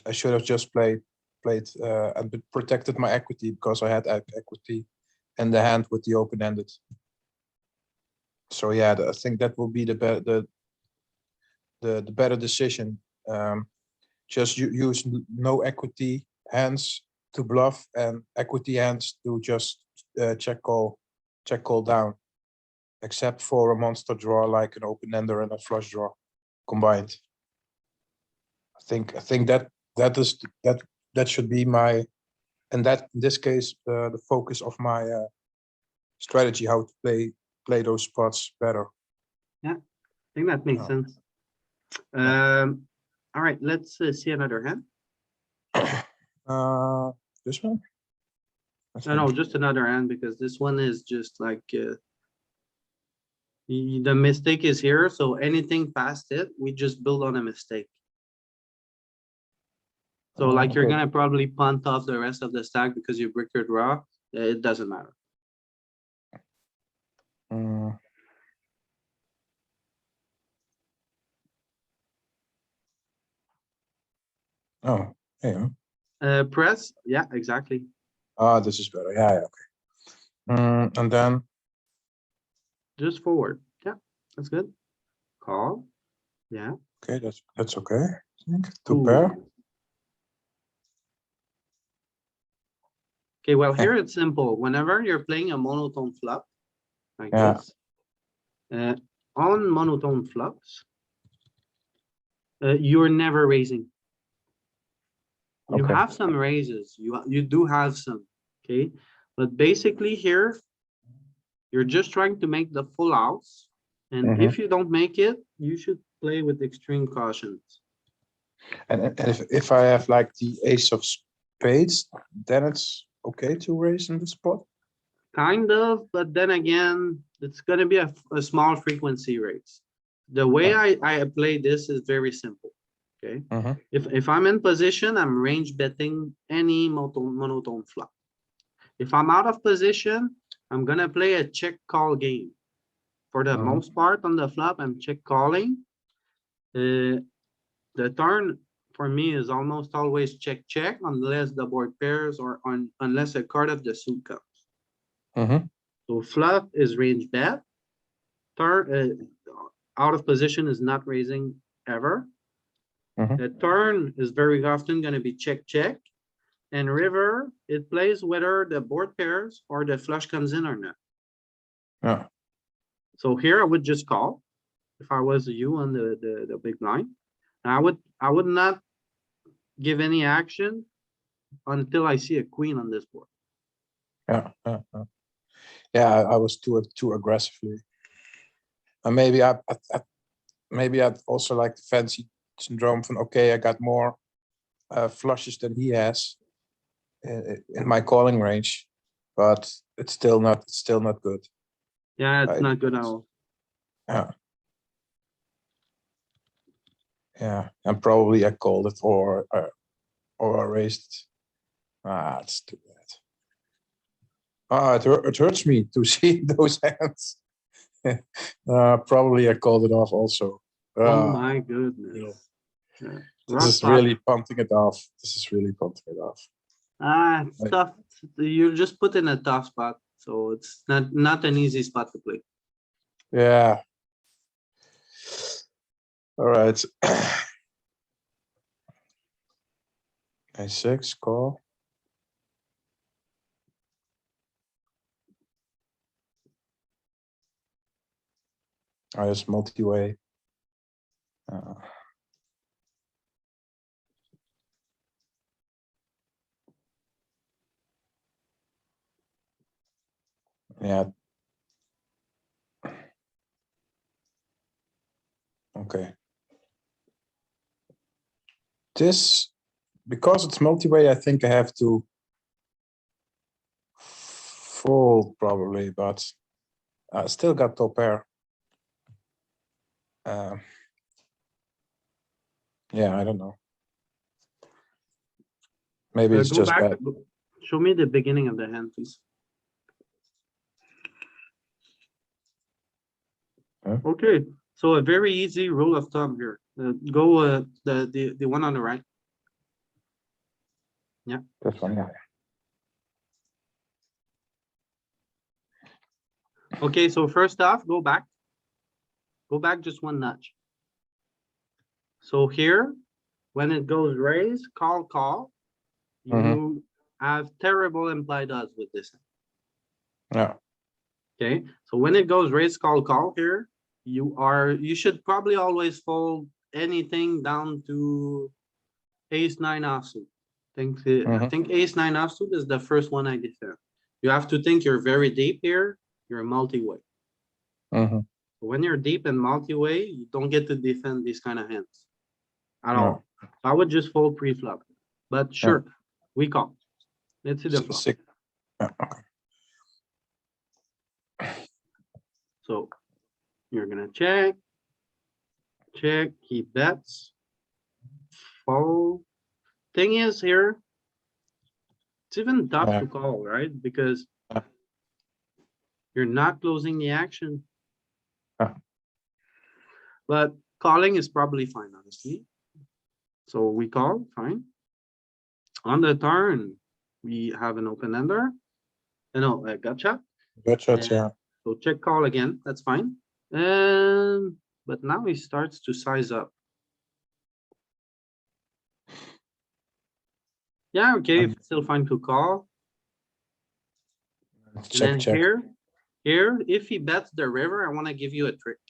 I should have just played and protected my equity, because I had equity in the hand with the open-ended. So yeah, I think that will be the better decision. Just use no equity hands to bluff, and equity hands to just check call down, except for a monster draw like an open-ender and a flush draw combined. I think that should be my, and that in this case the focus of my strategy, how to play those spots better. Yeah, I think that makes Yeah. sense. Yeah. All right, let's see another hand. This one? No, just another hand, because this one is just like, the mistake is here. So anything past it, we just build on a mistake. So like you're Okay. gonna probably punt off the rest of the stack because you brick your draw. It doesn't matter. Mm. Oh, yeah. Press, yeah, exactly. Ah, this is better. Yeah, okay. And then Just forward. Yeah, that's good. Call. Yeah. okay, that's okay. I think 2 Ooh. pair. Okay, well, Yeah. here it's simple. Whenever you're playing a monotone flop like Yeah. this, on monotone flops, you're never raising. You Okay. have some raises. You do have some, okay? But basically here, you're just trying to make the full house. And Mhm. if you don't make it, you should play with extreme cautions. And if I have like the ace of spades, then it's okay to raise in the spot. Kind of, but then again, it's gonna be a small frequency raise. The way Oh. I play this is very simple, okay? Mhm. If I'm in position, I'm range betting any monotone flop. If I'm out of position, I'm gonna play a check call game. For the Mhm. most part on the flop, I'm check calling. The turn for me is almost always check check unless the board pairs or unless a card of the suit comes. Mhm. So flop is range bet. Turn out of position is not raising ever. Mhm. The turn is very often going to be check check. And river, it plays whether the board pairs or the flush comes in or not. Yeah. So here I would just call if I was you on the big blind. And I would not give any action until I see a queen on this board. Yeah. Yeah, I was too aggressively. And maybe maybe I'd also like the fancy syndrome from, okay, I got more flushes than he has in my calling range, but it's still not good. Yeah, it's I- not good at all. Yeah. Yeah, and probably I called it or I raised it. Ah, it's too bad. Ah, it hurts me to see those hands. Probably I called it off also. Oh Ah, my goodness. Yeah. this Rough is spot. really punting it off. This is really punting it off. Ah, it's Like- tough. You're just put in a tough spot. So it's not an easy spot to play. Yeah. All right. A6 call. Oh, it's multi-way. Yeah. Okay. This, because it's multi-way, I think I have to fold probably, but I still got top pair. Yeah, I don't know. Maybe it's Go just back. bad. Show me the beginning of the hand, please. Huh? Okay, so a very easy rule of thumb here. Go the one on the right. This one, yeah. Okay, so first off, go back. Go back just one notch. So here, when it goes raise, call, you have terrible implied odds with this. Yeah. Okay, so when it goes raise, call here, you should probably always fold anything down to ace nine offsuit. I think ace nine offsuit is the first one I defend. You have to think you're very deep here. You're multi-way. Mhm. When you're deep and multi-way, you don't get to defend these kind of hands at No. all. I would just fold pre-flop, but sure, we call. Let's see the flop. Six. Yeah, okay. So you're gonna check, he bets, fold. Thing is here, it's even tough Yeah. to call, right? Because Yeah. you're not closing the action. Yeah. But calling is probably fine, honestly. So we call, fine. On the turn, we have an open ender. No, a gotcha. Good shot, yeah. So check call again, that's fine. But now he starts to size up. Yeah, okay, it's still fine to call. And then Check. here, if he bets the river, I want to give you a trick.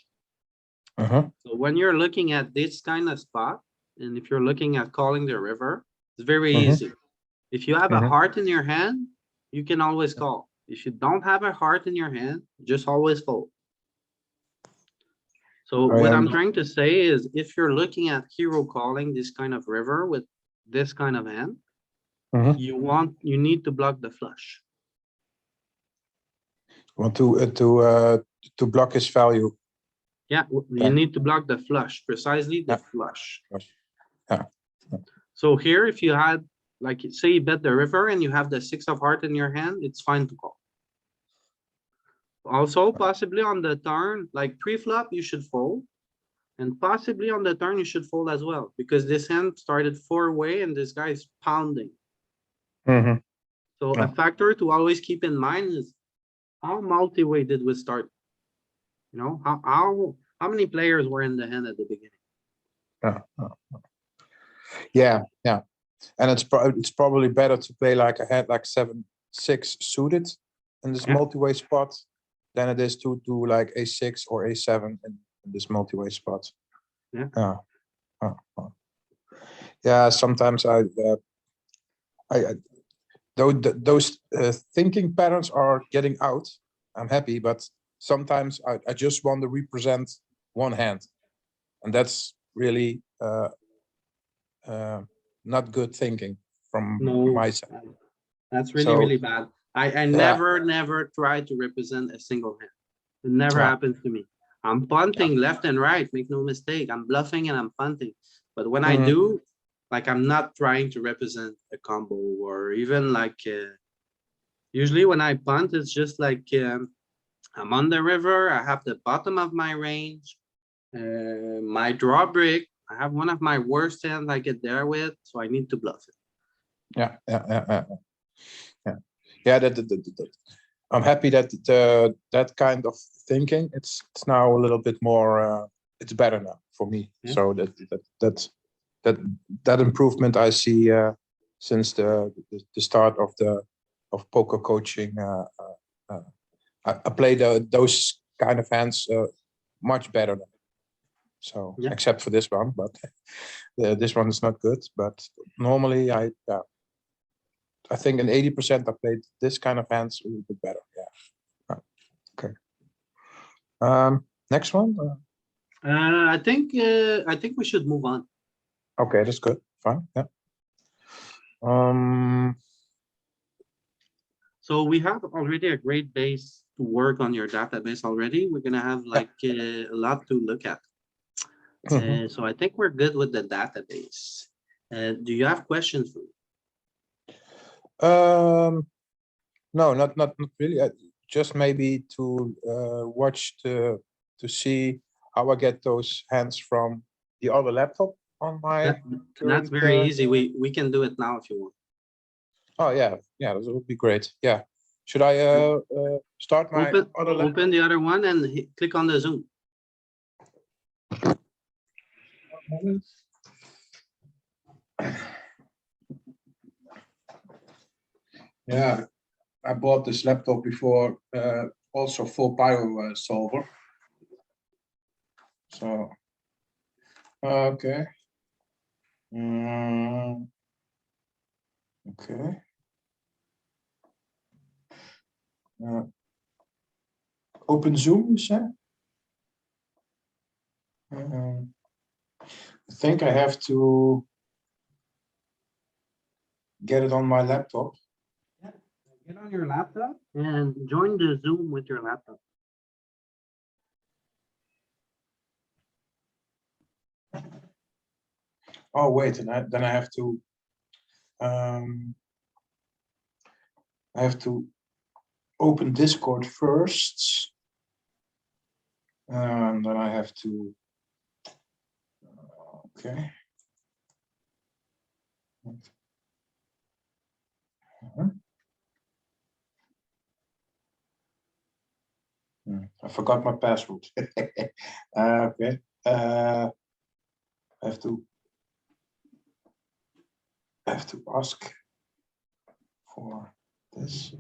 So when you're looking at this kind of spot, and if you're looking at calling the river, it's very easy. If you have a heart in your hand, you can always call. If you don't have a heart in your hand, just always fold. So what I'm trying to say is if you're looking at hero calling this kind of river with this kind of hand, you need to block the flush. Want to block his value. Yeah, you need to block the flush, precisely the flush. Yeah. So here, if you had, like, say you bet the river and you have the six of heart in your hand, it's fine to call. Also, possibly on the turn, like pre-flop, you should fold. And possibly on the turn, you should fold as well, because this hand started four-way and this guy is pounding. So a factor to always keep in mind is how multi-way did we start? You know, how many players were in the hand at the beginning? Yeah. And it's probably better to play like a hand like 7-6 suited in this Yeah. multi-way spot than it is to do like a6 or a7 in this multi-way spot. Yeah. Yeah. Sometimes I those thinking patterns are getting out. I'm happy, but sometimes I just want to represent one hand, and that's really not good thinking from No, my side. that's really, So really bad. I yeah, never try to represent a single hand. It never yeah, happens to me. I'm punting left and right, make no mistake. I'm bluffing and I'm punting. But when I Mhm. do, like I'm not trying to represent a combo or even like usually when I punt, it's just like I'm on the river, I have the bottom of my range, my draw brick. I have one of my worst hands I get there with, so I need to bluff it. Yeah. I'm happy that that kind of thinking it's now a little bit more it's better now for me. Yeah. So that improvement I see since the start of poker coaching. I play those kind of hands much better now. So Yeah. except for this one, but this one is not good. But normally I think in 80% I played this kind of hands a little bit better. Yeah. Okay. Next one. I think we should move on. Okay, that's good. Fine. Yeah. So we have already a great base to work on your database already. We're gonna have like a lot to look at. So I think we're good with the database. Do you have questions for me? No, not really. Just maybe to watch to see how I get those hands from the other laptop on my That's current. very easy. We can do it now if you want. Oh yeah, that would be great. Yeah. Should I start my other laptop? Open the other one and click on the Zoom. Yeah, I bought this laptop before, also full pyro solver. So, okay. Okay. Open Zoom, you said? I think I have to get it on my laptop. Yeah. Get on your laptop and join the Zoom with your laptop. Oh wait, and then I have to open Discord first, and then I have to. Okay. I forgot my password. Okay. I have to ask for this.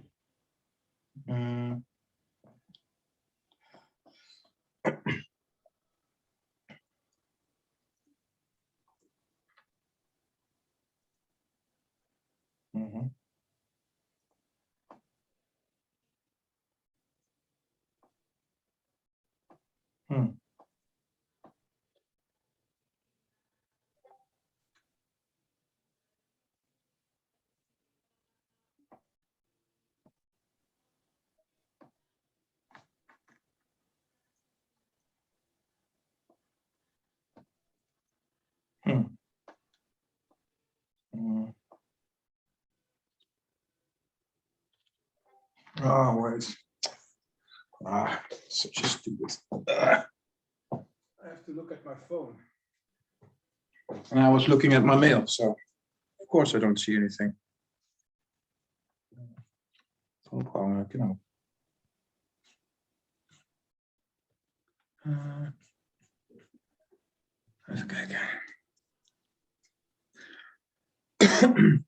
Oh, wait. Such a stupid. I have to look at my phone. And I was looking at my mail, so of course I don't see anything. Even kijken. Mm.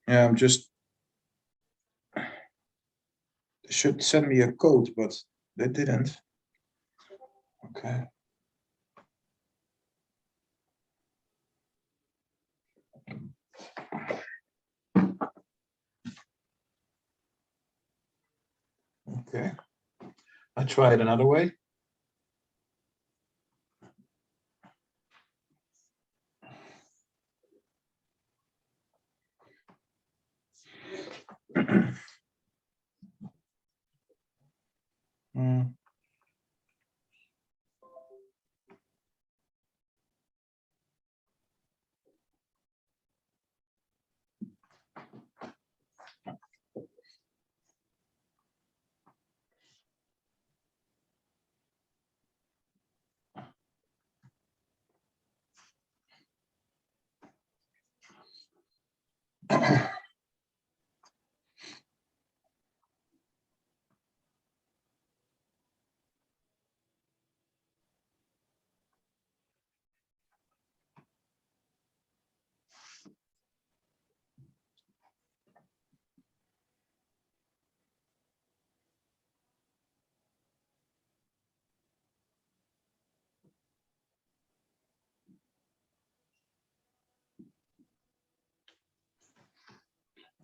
Yeah, I'm just they should send me a code, but they didn't. Okay. Okay. I try it another way. Mm.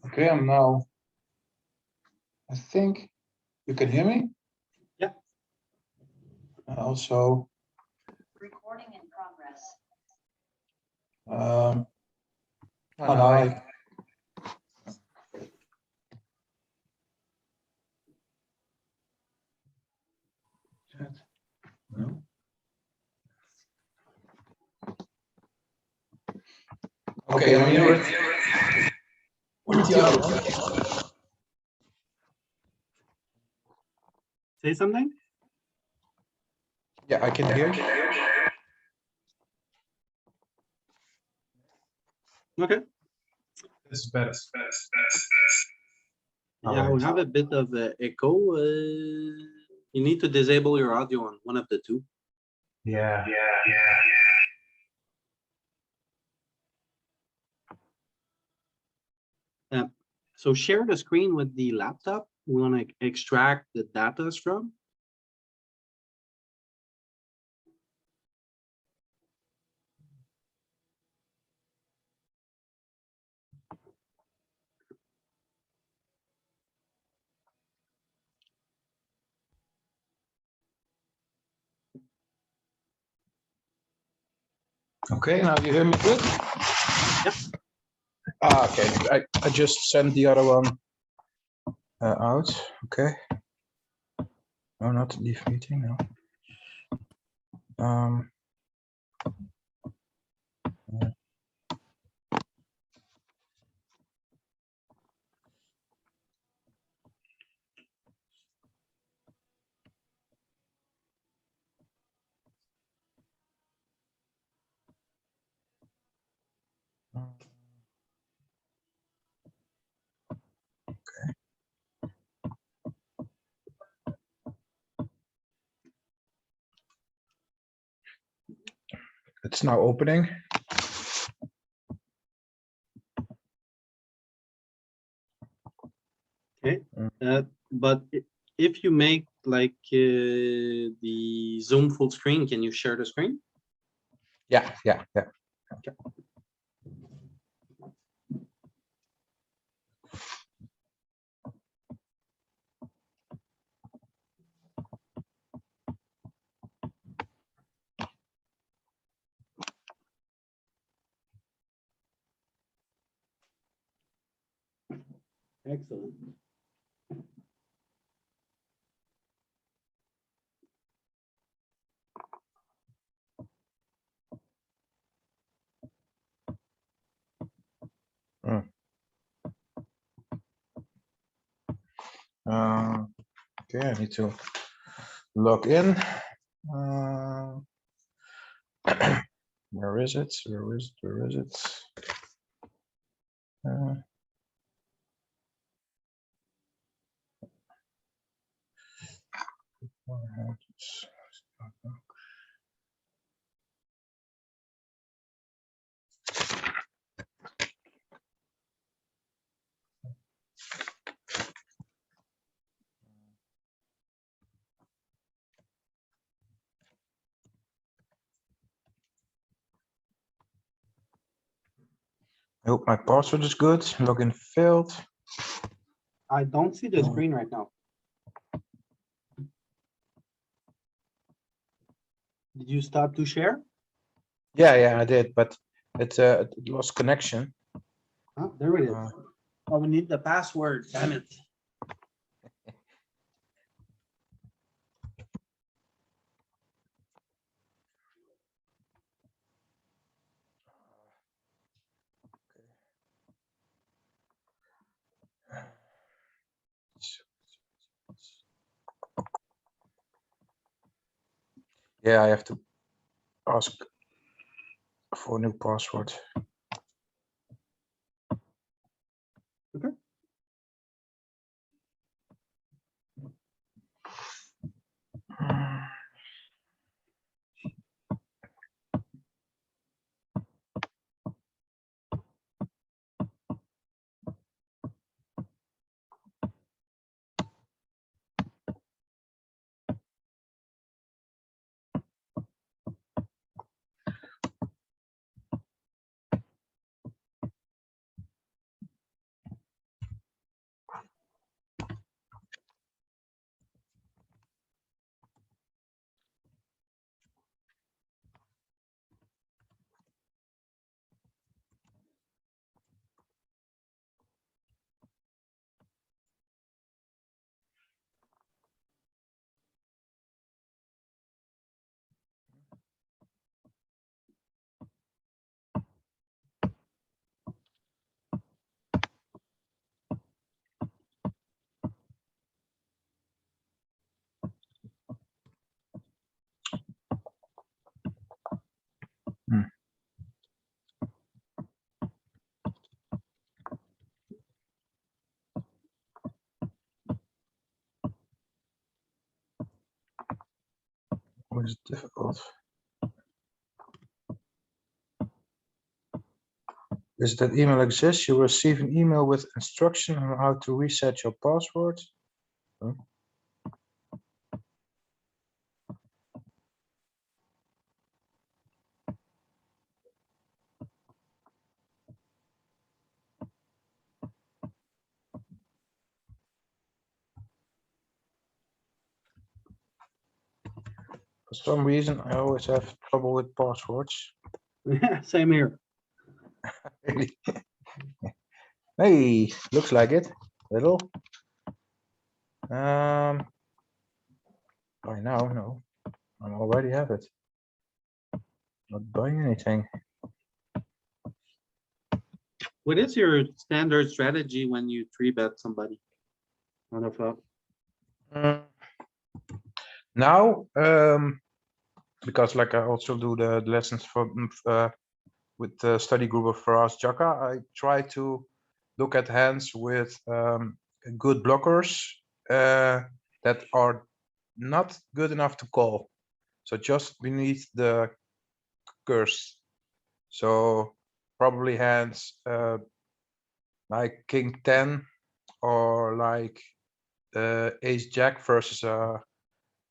Okay, I'm now. I think you can hear me. Yeah. Also. Recording in progress. And I. No. Okay, I'm here. What is the other one? Say something? Yeah, I can hear. Okay. This is better. Yeah, we have a bit of echo. You need to disable your audio on one of the two. Yeah. So share the screen with the laptop. We want to extract the data from. Okay, now you hear me good? Yep. Okay, I just sent the other one out. Okay. No, not leave meeting. No. It's now opening. Okay. But if you make like the Zoom full screen, can you share the screen? Yeah. Okay. Excellent. Okay, I need to log in. Where is it? Where is it? Where is it? I hope my password is good. Login failed. I don't see the Oh. screen right now. Did you stop to share? Yeah, I did, but it lost connection. Oh, there it is. Oh, we need the password, damn it. Yeah, I have to ask for a new password. Okay. Always difficult. Is that email exists? You receive an email with instruction on how to reset your password. Huh? For some reason, I always have trouble with passwords. Yeah, same here. Really. Hey, looks like it. Little. By now, no. I already have it. Not buying anything. What is your standard strategy when you three bet somebody? On the flop? Now, because like I also do the lessons for with the study group of Faraz Jaka, I try to look at hands with good blockers that are not good enough to call. So just beneath the curse. So probably hands like King 10 or like Ace Jack versus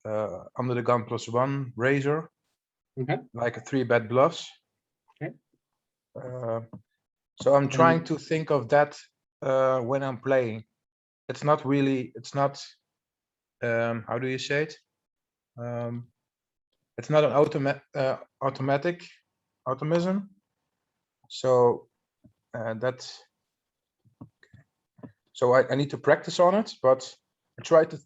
under the gun +1 razor. Okay. Like a 3-bet bluffs. Okay. So I'm trying to think of that when I'm playing. It's not really, it's not, how do you say it? It's not an automatic automism. So that's, so I need to practice on it, but I try to,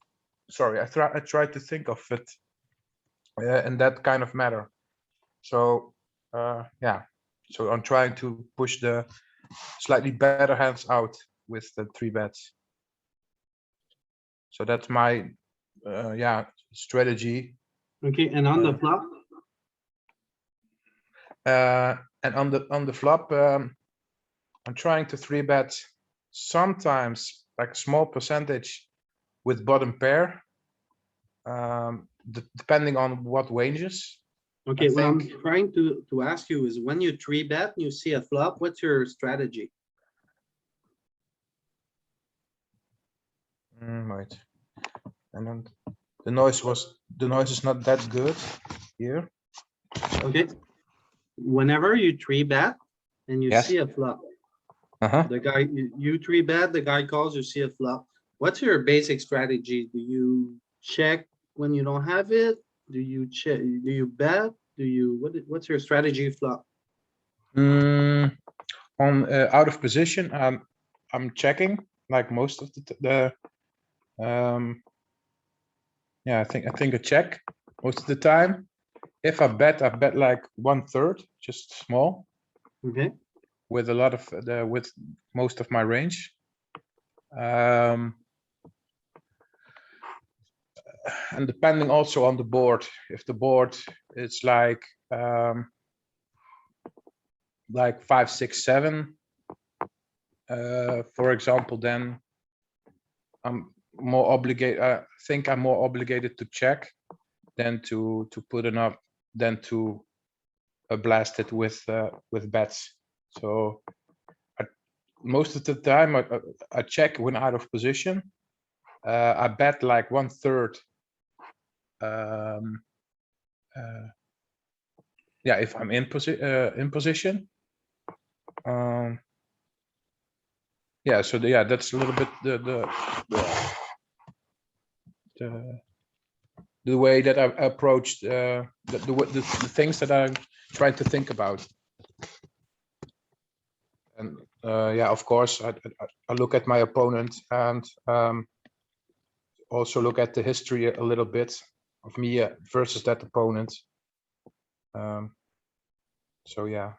sorry, I try to think of it in that kind of matter. So yeah, so I'm trying to push the slightly better hands out with the 3 bets. So that's my yeah, strategy. Okay, and on the flop, And on the flop, I'm trying to three bet sometimes like a small percentage with bottom pair, depending on what ranges. okay, what I'm think- trying to ask you is when you three bet, you see a flop, what's your strategy? Right. And then the noise is not that good here. Okay. Whenever you three bet and you Yes. see a flop, Uh-huh. the guy, you three bet, the guy calls, you see a flop. What's your basic strategy? Do you check when you don't have it? Do you check, do you bet? Do you, what's your strategy flop? On out of position, I'm checking like most of the yeah, I think I check most of the time. If I bet like 1/3, just small, Okay, with a lot of with most of my range. And depending also on the board, if the board is like 5, 6, 7, for example, then I'm more obligated. I think I'm more obligated to check than to put enough than to blast it with bets. So most of the time I check when out of position. I bet like 1/3. Yeah, if I'm in position. Yeah, so yeah, that's a little bit the way that I approached the things that I'm trying to think about. And yeah, of course, I look at my opponent and also look at the history a little bit of me versus that opponent. So yeah,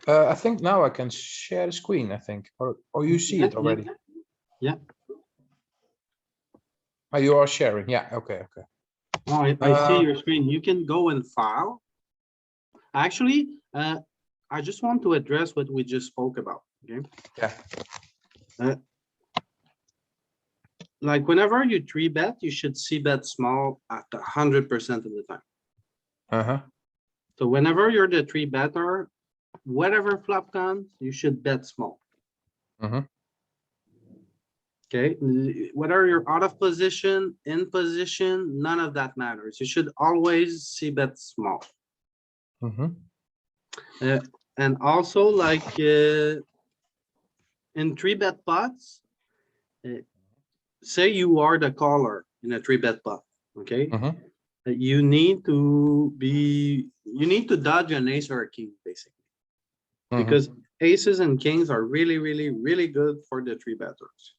I think now I can share the screen. I think, or you see it already. yeah. Oh, you are sharing. Yeah. Okay. Okay. Oh, I see your screen. You can go and file. Actually, I just want to address what we just spoke about, okay? Yeah. Like whenever you three bet, you should see bet small at 100% of the time. Uh-huh. So whenever you're the three better, whatever flop comes, you should bet small. Mhm. Okay, whether you're out of position, in position, none of that matters. You should always see bet small. Mhm. And also like in three bet pots, say you are the caller in a three bet pot, okay? Mhm. You need to dodge an ace or a king, basically. Mhm. Because aces and kings are really, really, really good for the three betters.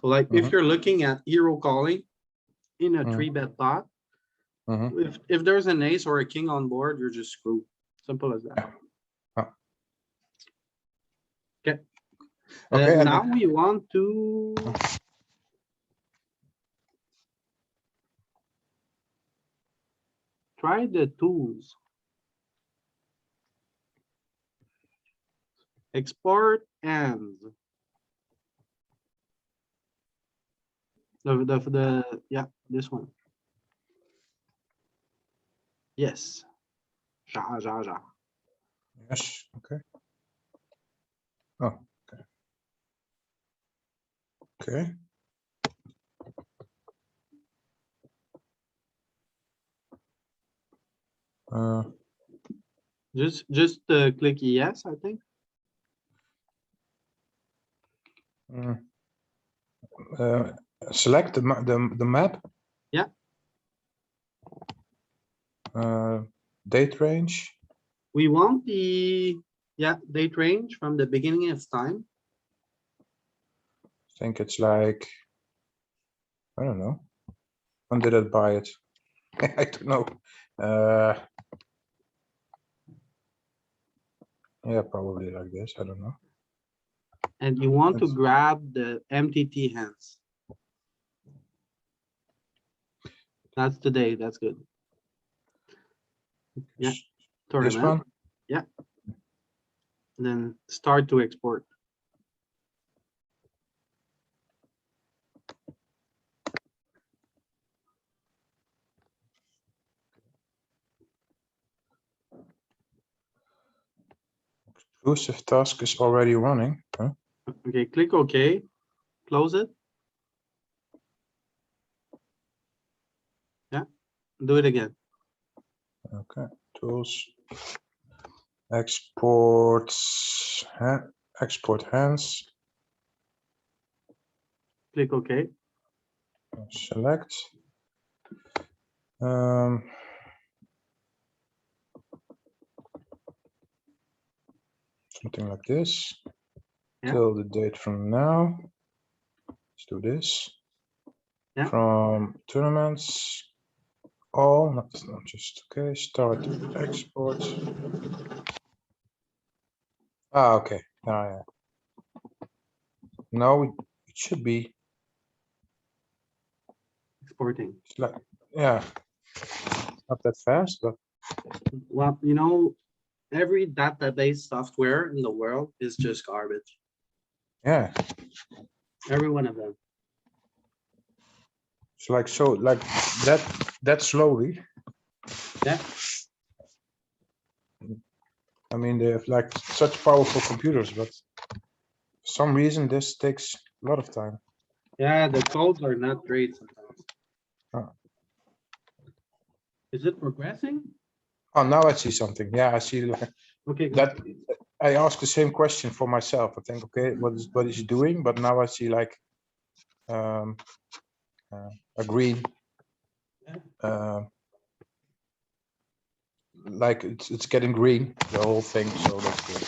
So like if Mhm. you're looking at hero calling in a Mhm. three bet pot, Mhm. if there's an ace or a king on board, you're just screwed. Simple as that. Okay. Okay. Now we want to try the tools. Export and yeah, this one. Yes. Ja. Yes. Okay. Oh. Okay. Okay. Just click yes, I think. Select the map. Yeah. Date range. We want the date range from the beginning of time. I think it's like, I don't know. When did I buy it? I don't know. Yeah, probably like this. I don't know. And you want to That's- grab the MTT hands. That's today. That's good. Yeah. This Tournament. one. And then start to export. Exclusive task is already running. Huh? Okay, click OK. Close it. Yeah. Do it again. Okay. Tools. Export. Export hands. Click OK. Select. Something like this. Yeah. Till the date from now. Let's do this. Yeah. From tournaments. All, not just okay. Start export. Ah, okay. Yeah. Now it should be Exporting. like, yeah, not that fast, but Well, you know, every database software in the world is just garbage. yeah, Every one of them. it's like so like that slowly. Yeah. I mean, they have like such powerful computers, but for some reason this takes a lot of time. Yeah, the codes are not great sometimes. Oh. Is it progressing? Oh, now I see something. Yeah, I see Okay, good. that. I asked the same question for myself. I think, okay, what is he doing? But now I see like a green, like it's getting green, the whole thing. So that's good.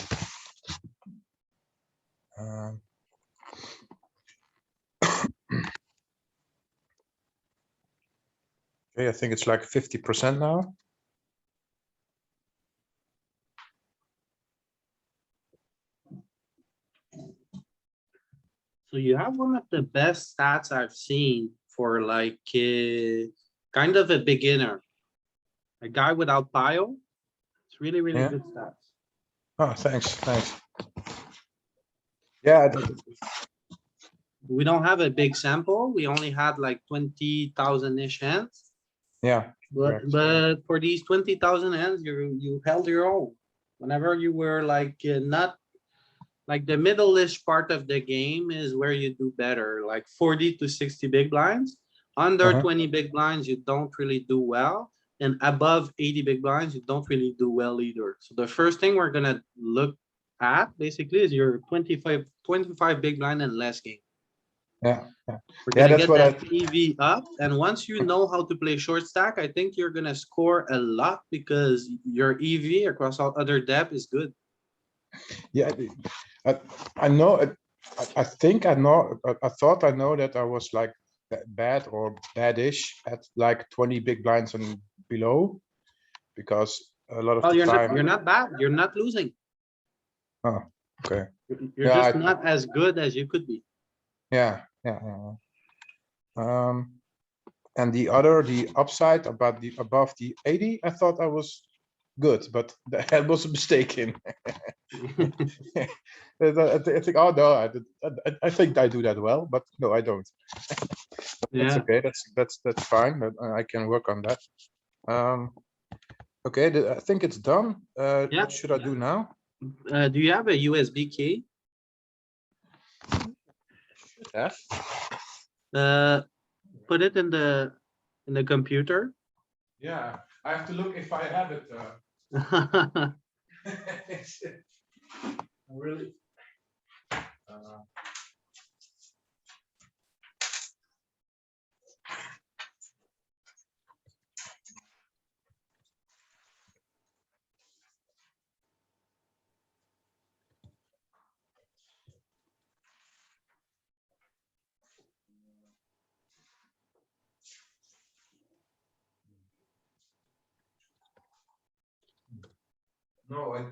Okay, I think it's like 50% now. So you have one of the best stats I've seen for like kind of a beginner. A guy without bio. It's really, really Yeah. good stats. Oh, thanks. Yeah, We don't have a big sample. We only had like 20,000-ish hands. yeah. But correct. but for these 20,000 hands, you held your own. Whenever you were like not like the middle-ish part of the game is where you do better, like 40 to 60 big blinds. Under 20 big blinds, you don't really do well. And above 80 big blinds, you don't really do well either. So the first thing we're gonna look at basically is your 25 big blind and less game. Yeah. We're Yeah, gonna that's get what that EV up, and once you know how to play short stack, I think you're gonna score a lot because your EV across all other depth is good. Yeah, I know. I think I know. I thought I know that I was like bad or badish at like 20 big blinds and below, because a lot of Oh, the time. you're not bad. You're not losing. Oh, okay. You're Yeah, just not as good as you could be. Yeah. And the upside about the above the 80, I thought I was good, but that was a mistake. I think, oh no, I think I do that well, but no, I don't. That's Yeah. okay. That's fine. But I can work on that. Okay, I think it's done. Yeah. What should I do now? Do you have a USB key? Yeah. Put it in the computer. Yeah, I have to look if I have it. Really? No, I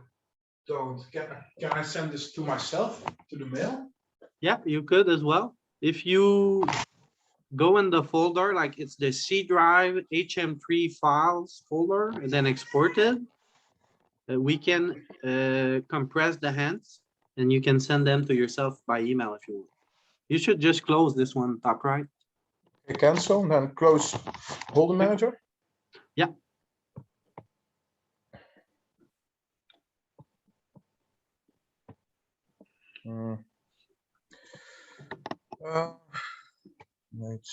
don't. Can I send this to myself to the mail? Yeah, you could as well. If you go in the folder, like it's the C drive HM3 files folder and then export it. We can compress the hands and you can send them to yourself by email if you want. You should just close this one top right. Okay, cancel and then close Holdem Manager. Yeah. Hmm. Wait.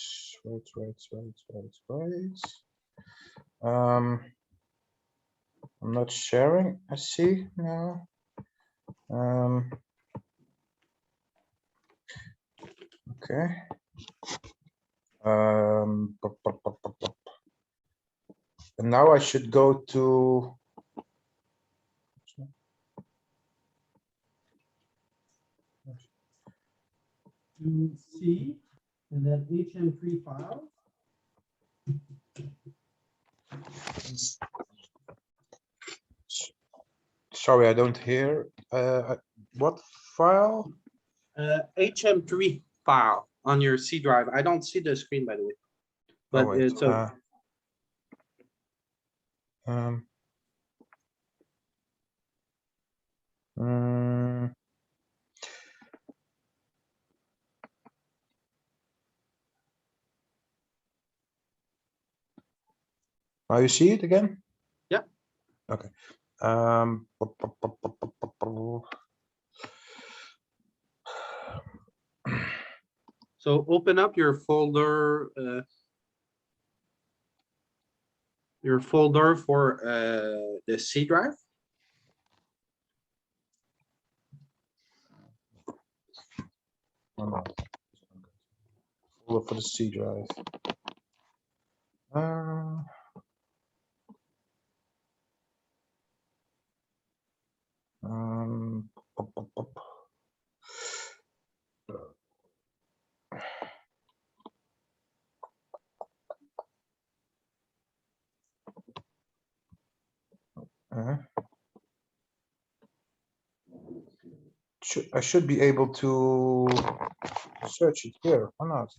I'm not sharing. I see now. Okay. And now I should go to. To C and then HM3 file. Sorry, I don't hear. What file? HM3 file on your C drive. I don't see the screen, by the way. But wait, it's a mm, now you see it again? Yeah. Okay. So open up your folder for the C drive. Oh, no. Folder for the C drive. Pop, pop, pop. I should be able to search it here or not?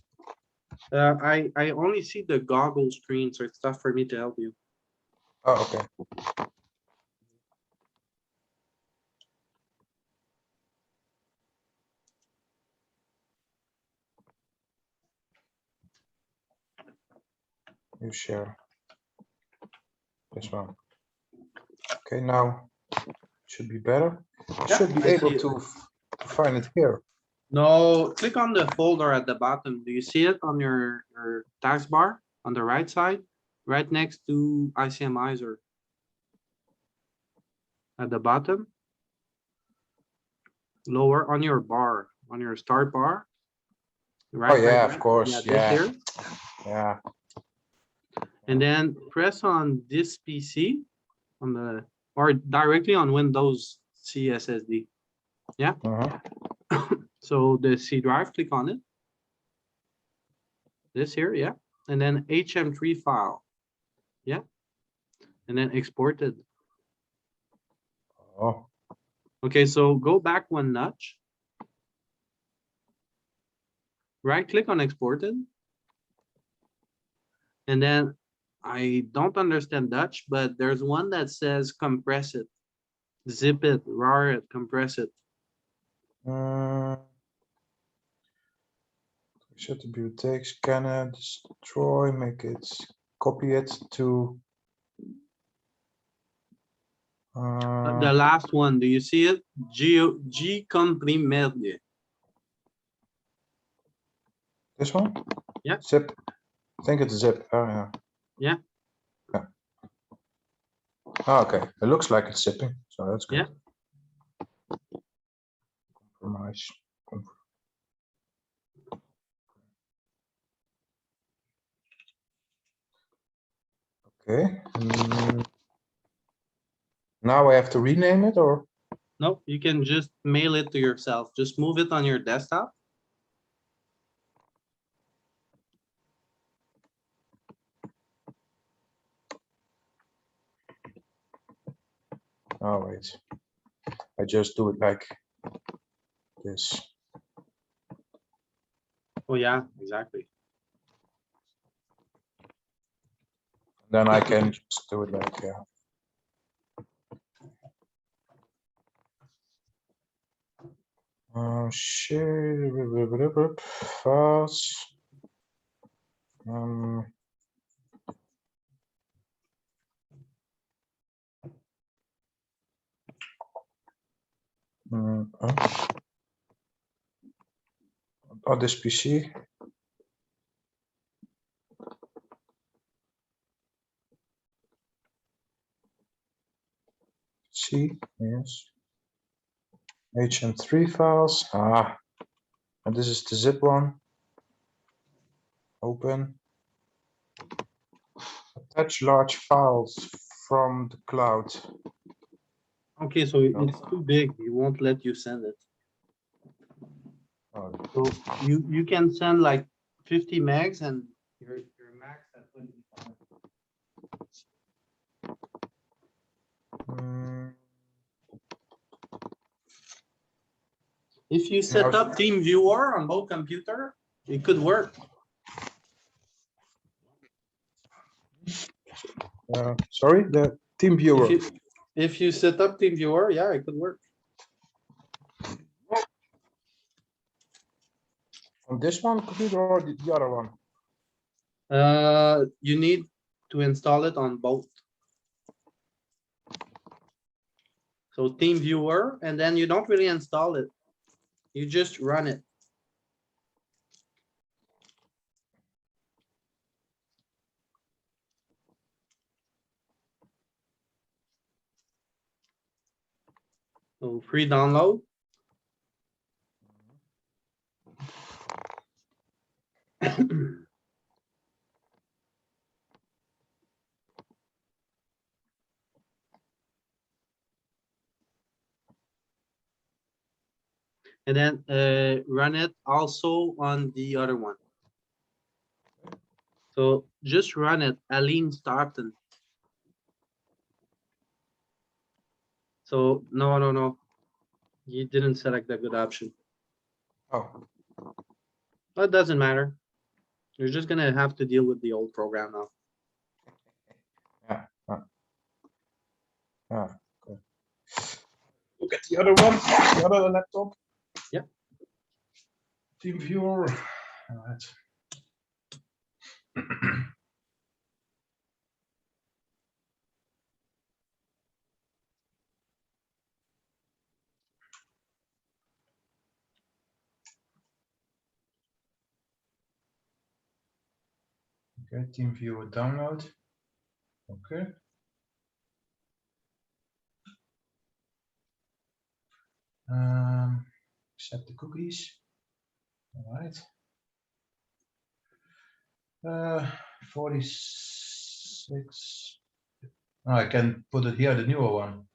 I only see the goggle screen, so it's tough for me to help you. Oh, okay. You share this one. Okay, now should be better. I Yeah, should be I able see it. to find it here. No, click on the folder at the bottom. Do you see it on your taskbar on the right side? Right next to ICMizer. At the bottom. Lower on your bar, on your start bar. Right, yeah, right, of course, this yeah. here. Yeah. And then press on this PC on the, or directly on Windows CSSD. Yeah. So the C drive, click on it. This here, yeah. And then HM3 file. Yeah. And then export it. Oh, Okay, so go back one notch. Right click on exported. And then I don't understand Dutch, but there's one that says compress it, zip it, rar it, compress it. set the bibliothèque, scan it, destroy, make it, copy it to. The last one, do you see it? G comprimerde. This one? Yeah. Zip. I think it's zip. Oh, yeah. Yeah. Yeah. Oh, okay. It looks like it's zipping, so that's good. Yeah. Compromise. Okay. Now I have to rename it, or? No, you can just mail it to yourself. Just move it on your desktop. Oh, wait. I just do it like this. Oh yeah, exactly. Then I can just do it like, yeah. Shit. False. This PC. C, yes. HM3 files. And this is the zip one. Open. Attach large files from the cloud. Okay, so it's too big. It won't let you send it. Oh, So you can send like 50 megs and your max at 25. If you set up Team Viewer on both computer, it could work. sorry, the team viewer. If you set up Team Viewer, yeah, it could work. On this one computer or the other one? You need to install it on both. So Team Viewer, and then you don't really install it. You just run it. So free download. And then run it also on the other one. So just run it, Aline started. So no. You didn't select the good option. Oh, But it doesn't matter. You're just gonna have to deal with the old program now. yeah. Good. Look at the other one, the other laptop. Yep. Team viewer. All right. Okay, team viewer download. Okay. Accept the cookies. All right. 46. Oh, I can put it here, the newer one.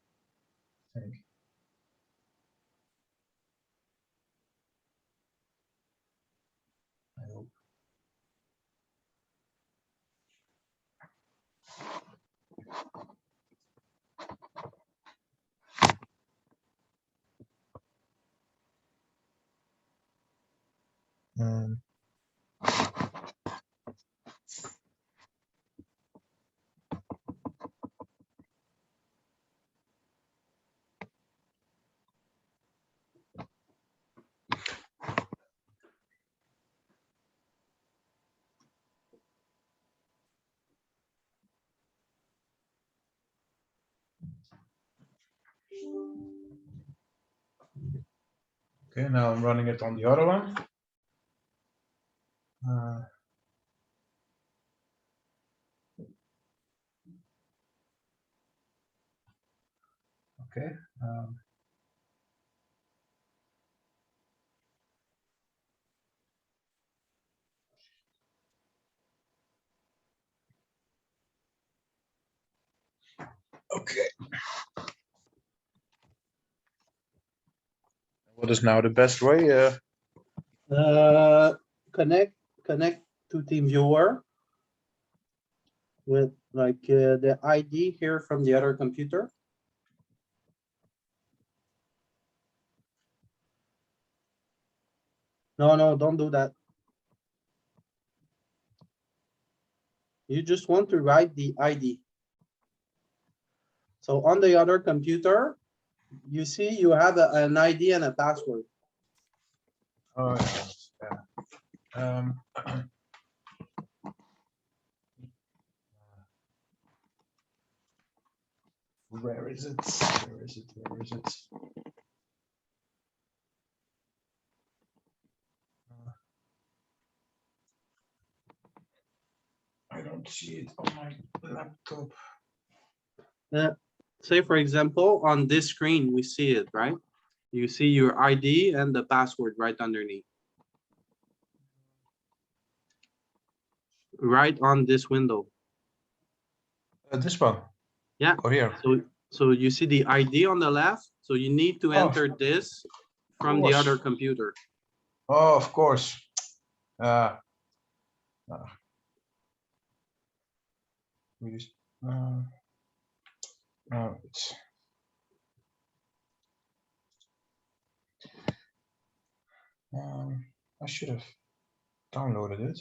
I think. I hope. Okay, now I'm running it on the other one. Okay. Okay. What is now the best way? Connect to Team Viewer with like the ID here from the other computer. No, don't do that. You just want to write the ID. So on the other computer, you see you have an ID and a password. Oh, yeah. Where is it? Where is it? Where is it? I don't see it on my laptop. Say for example, on this screen, we see it, right? You see your ID and the password right underneath. Right on this window. This one. Yeah. Or here. So you see the ID on the left, so you need to Oh, enter this from the other computer. Oh, of course. No, it's I should have downloaded it.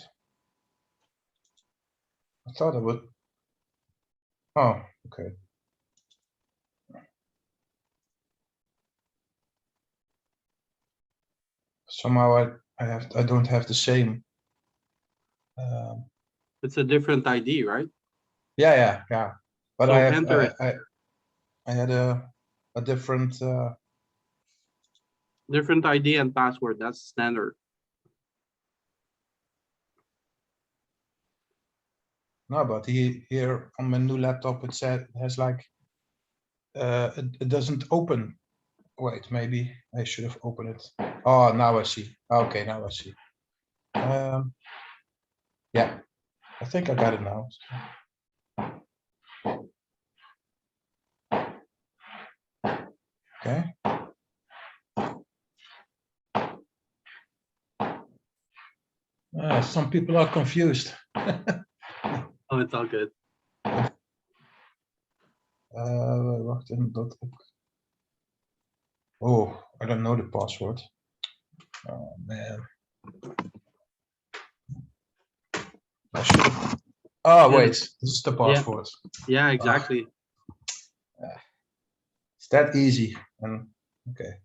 I thought I would. Oh, okay. Somehow I don't have the same. It's a different ID, right? Yeah. But So I have enter it. I had a different. Different ID and password, that's standard. No, but here on my new laptop it has like it doesn't open. Wait, maybe I should have opened it. Oh, now I see. Okay, now I see. Yeah, I think I got it now. Okay. Some people are confused. Oh, it's all good. Wacht even, dat ook. Oh, I don't know the password. Oh man. I should have. Oh Yeah, wait, this is the password. Yeah, exactly. It's that easy. And okay.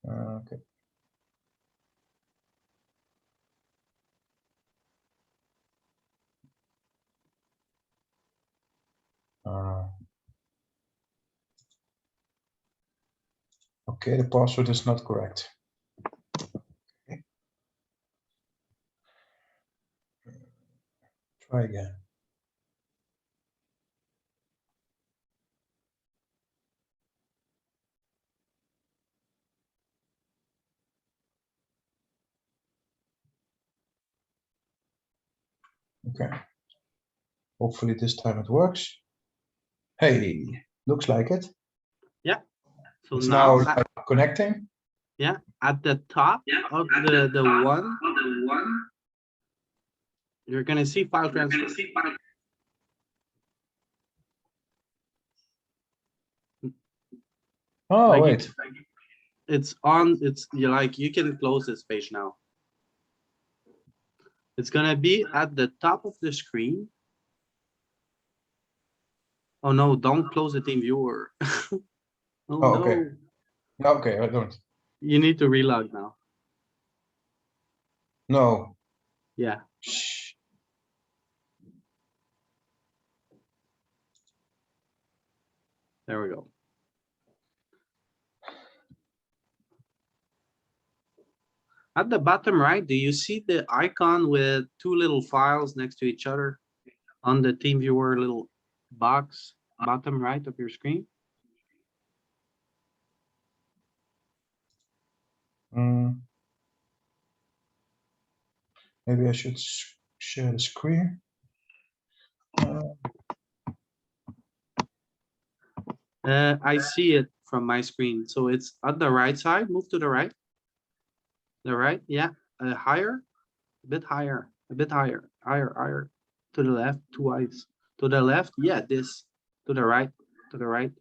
Okay. Okay, the password is not correct. Okay. Try again. Okay. Hopefully this time it works. Hey, looks like it. Yeah. So It's now, now connecting. yeah, at the top of the one, you're gonna see file transfer. Oh Like wait. it's on, you can close this page now. It's gonna be at the top of the screen. Oh no, don't close the team viewer. Oh Oh, okay. no. Okay, I don't. You need to relog now. No. Yeah. Shh. There we go. At the bottom right, do you see the icon with two little files next to each other on the team viewer little box, bottom right of your screen? Maybe I should share the screen. I see it from my screen. So it's on the right side, move to the right. The right, yeah, higher, a bit higher, a bit higher, higher. To the left, two eyes. To the left, yeah, this. To the right, to the right.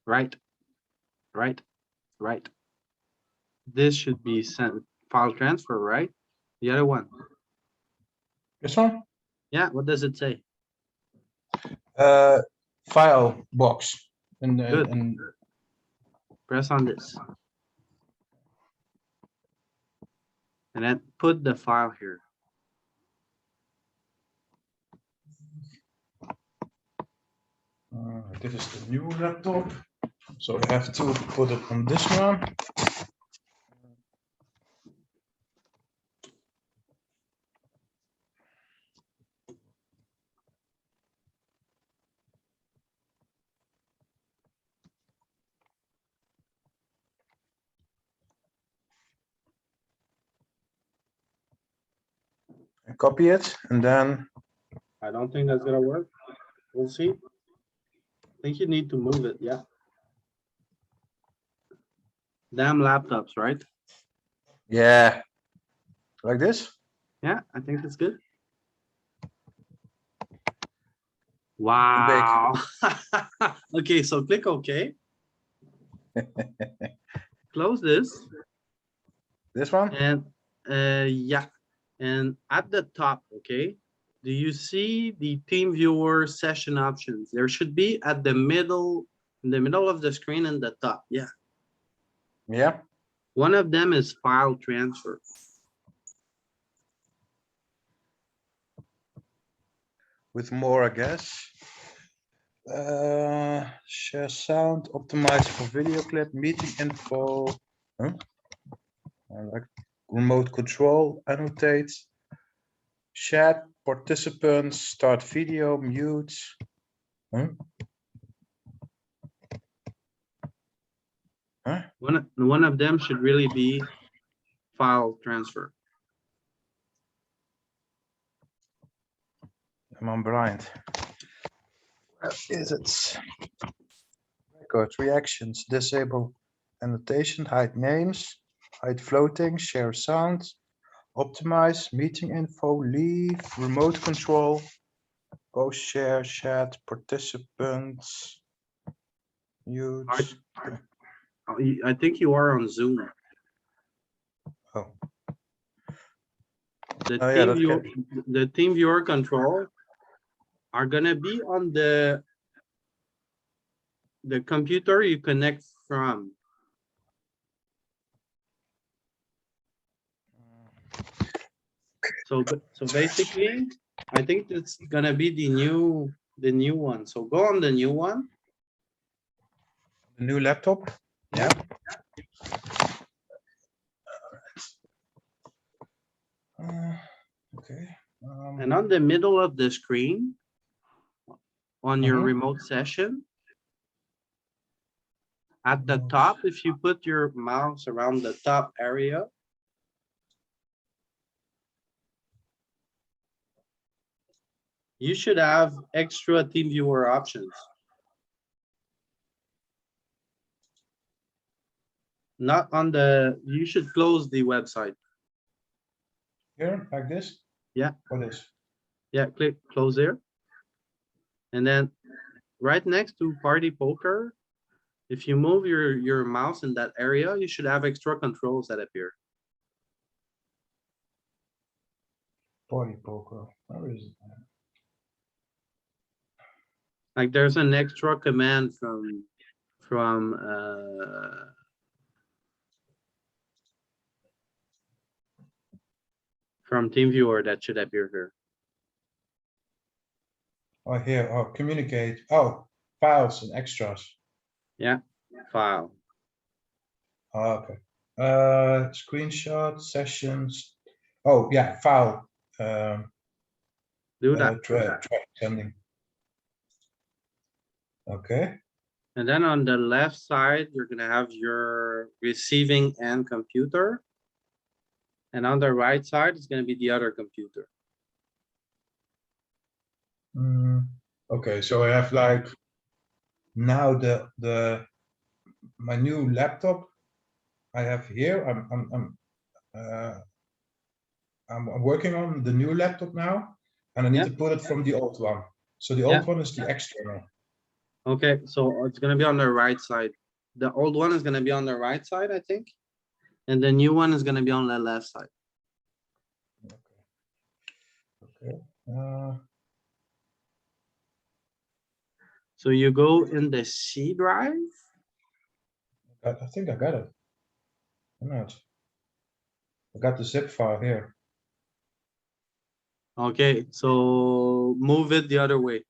Right, right. This should be sent file transfer, right? The other one. This one? Yeah, what does it say? File box. And, Good. and Press on this. And then put the file here. this is the new laptop. So I have to put it on this one. And copy it, and then I don't think that's gonna work. We'll see. I think you need to move it, yeah. Damn laptops, right? yeah, like this. Yeah, I think that's good. Wow. Okay, so click OK. Close this This one. and yeah. And at the top, okay, do you see the team viewer session options? There should be at the middle, in the middle of the screen and the top. Yeah. Yeah. One of them is file transfer. With more, I guess. Share sound, optimize for video clip, meeting info. Huh? Like remote control, annotate, chat, participants, start video, mute. Huh? Huh? One of them should really be file transfer. I'm blind. Where is it? Record reactions, disable annotation, hide names, hide floating, share sound, optimize, meeting info, leave, remote control, post share, chat, participants, mute. I think you are on Zoom. Oh. The Oh, yeah, team that viewer, can- the team viewer control are gonna be on the computer you connect from. So basically, I think it's gonna be the new one. So go on the new one. The new laptop. Yeah. Okay. And on the middle of the screen, on your Mhm. remote session, at the Remote. top, if you put your mouse around the top area, you should have extra team viewer options. Not on the, you should close the website. Here, like this. Yeah. Or this. Yeah, click close there. And then right next to party poker, if you move your mouse in that area, you should have extra controls that appear. Party poker. Where is it? Like there's an extra command from TeamViewer that should appear here. Oh, here. Oh, communicate. Oh, files and extras. Yeah, file. Oh, okay. Screenshot sessions. Oh, yeah, file. Do that. Sending. Okay. And then on the left side, you're gonna have your receiving and computer. And on the right side, it's gonna be the other computer. Okay, so I have like now my new laptop I have here. I'm working on the new laptop now, and I need Yeah. to put it from the old one. So the old one is the external. Okay, so it's gonna be on the right side. The old one is gonna be on the right side, I think. And the new one is gonna be on the left side. Okay. So you go in the C drive. I think I got it. Or not? I got the zip file here. Okay, so move it the other way.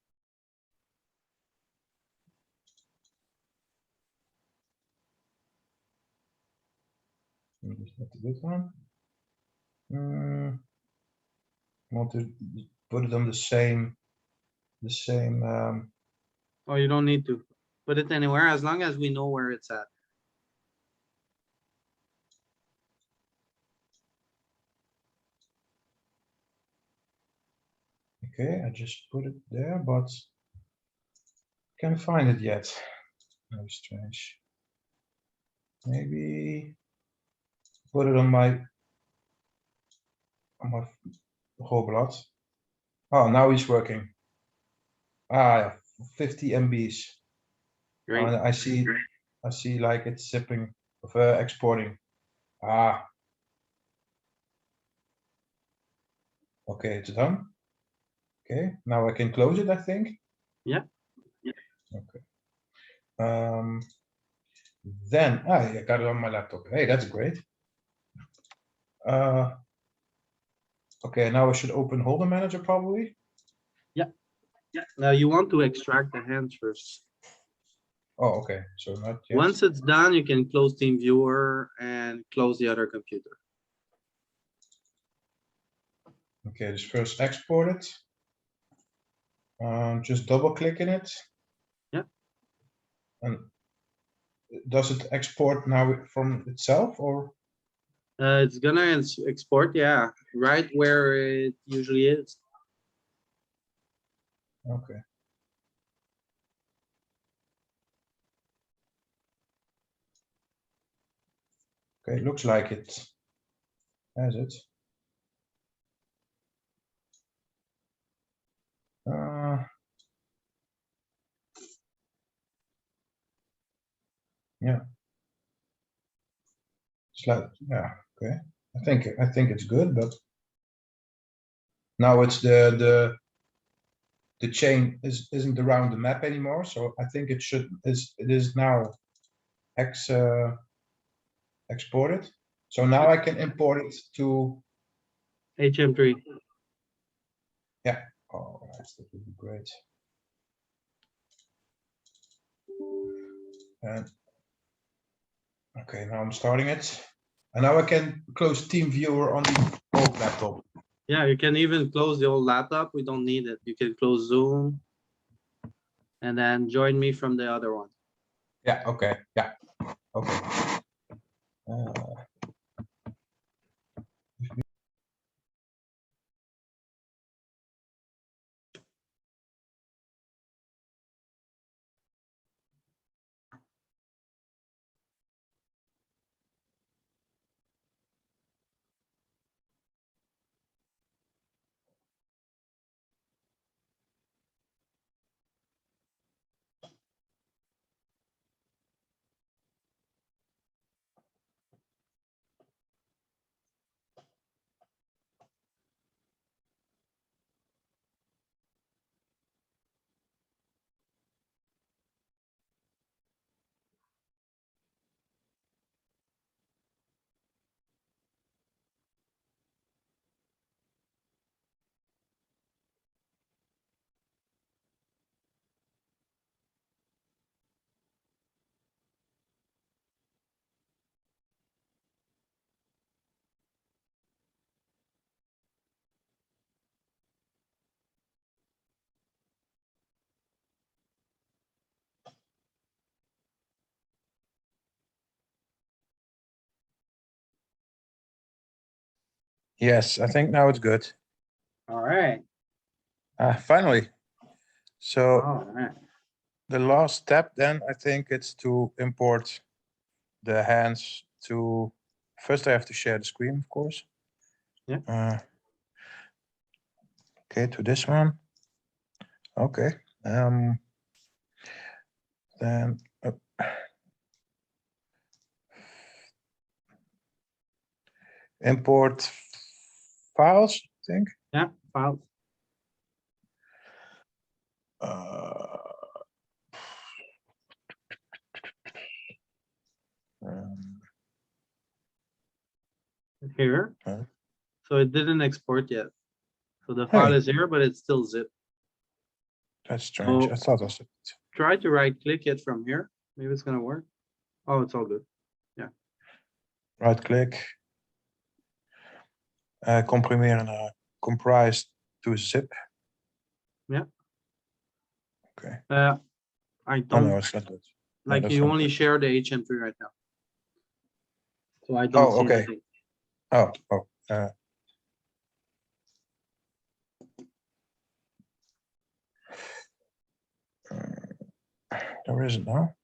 Is that the good one? Want to put it on the same. Oh, you don't need to put it anywhere as long as we know where it's at. Okay, I just put it there, but can't find it yet. Very strange. Maybe put it on my whole blood. Oh, now he's working. Ah, 50 MBs. Great. I see like it's zipping of exporting. Ah. Okay, it's done. Okay, now I can close it, I think. Yeah. Okay. Then I got it on my laptop. Hey, that's great. Okay, now I should open Holdem Manager probably. Now you want to extract the hands first. Oh, okay. So not yet. Once it's done, you can close Team Viewer and close the other computer. Okay, just first export it. Just double click in it. Yeah. And does it export now from itself or? It's gonna export, yeah, right where it usually is. Okay. Okay, it looks like it has it. Yeah. It's like, yeah, okay. I think it's good, but now it's the chain isn't around the map anymore, so I think it is now exported. So now I can import it to. HM3. Yeah. Oh, that would be great. And okay, now I'm starting it, and now I can close Team Viewer on the old laptop. Yeah, you can even close the old laptop. We don't need it. You can close Zoom. And then join me from the other one. Yeah. Okay. Yeah. Okay. Yes, I think now it's good. All right. Finally. So All right. the last step then I think it's to import the hands to. First I have to share the screen, of course. Yeah. Okay, to this one. Okay. Then import files, I think. Yeah. File. Uh, um, Here. Huh? So it didn't export yet. So the file Hey. is here, but it's still zip. That's strange. Oh. I thought it was. Try to right click it from here. Maybe it's gonna work. Oh, it's all good. Right click. Comprimeren comprise to zip. Yeah. Okay. I Oh no, don't, it's not good. like that's you not only good. share the HM3 right now. So I don't Oh, see okay. anything. Oh. There isn't now.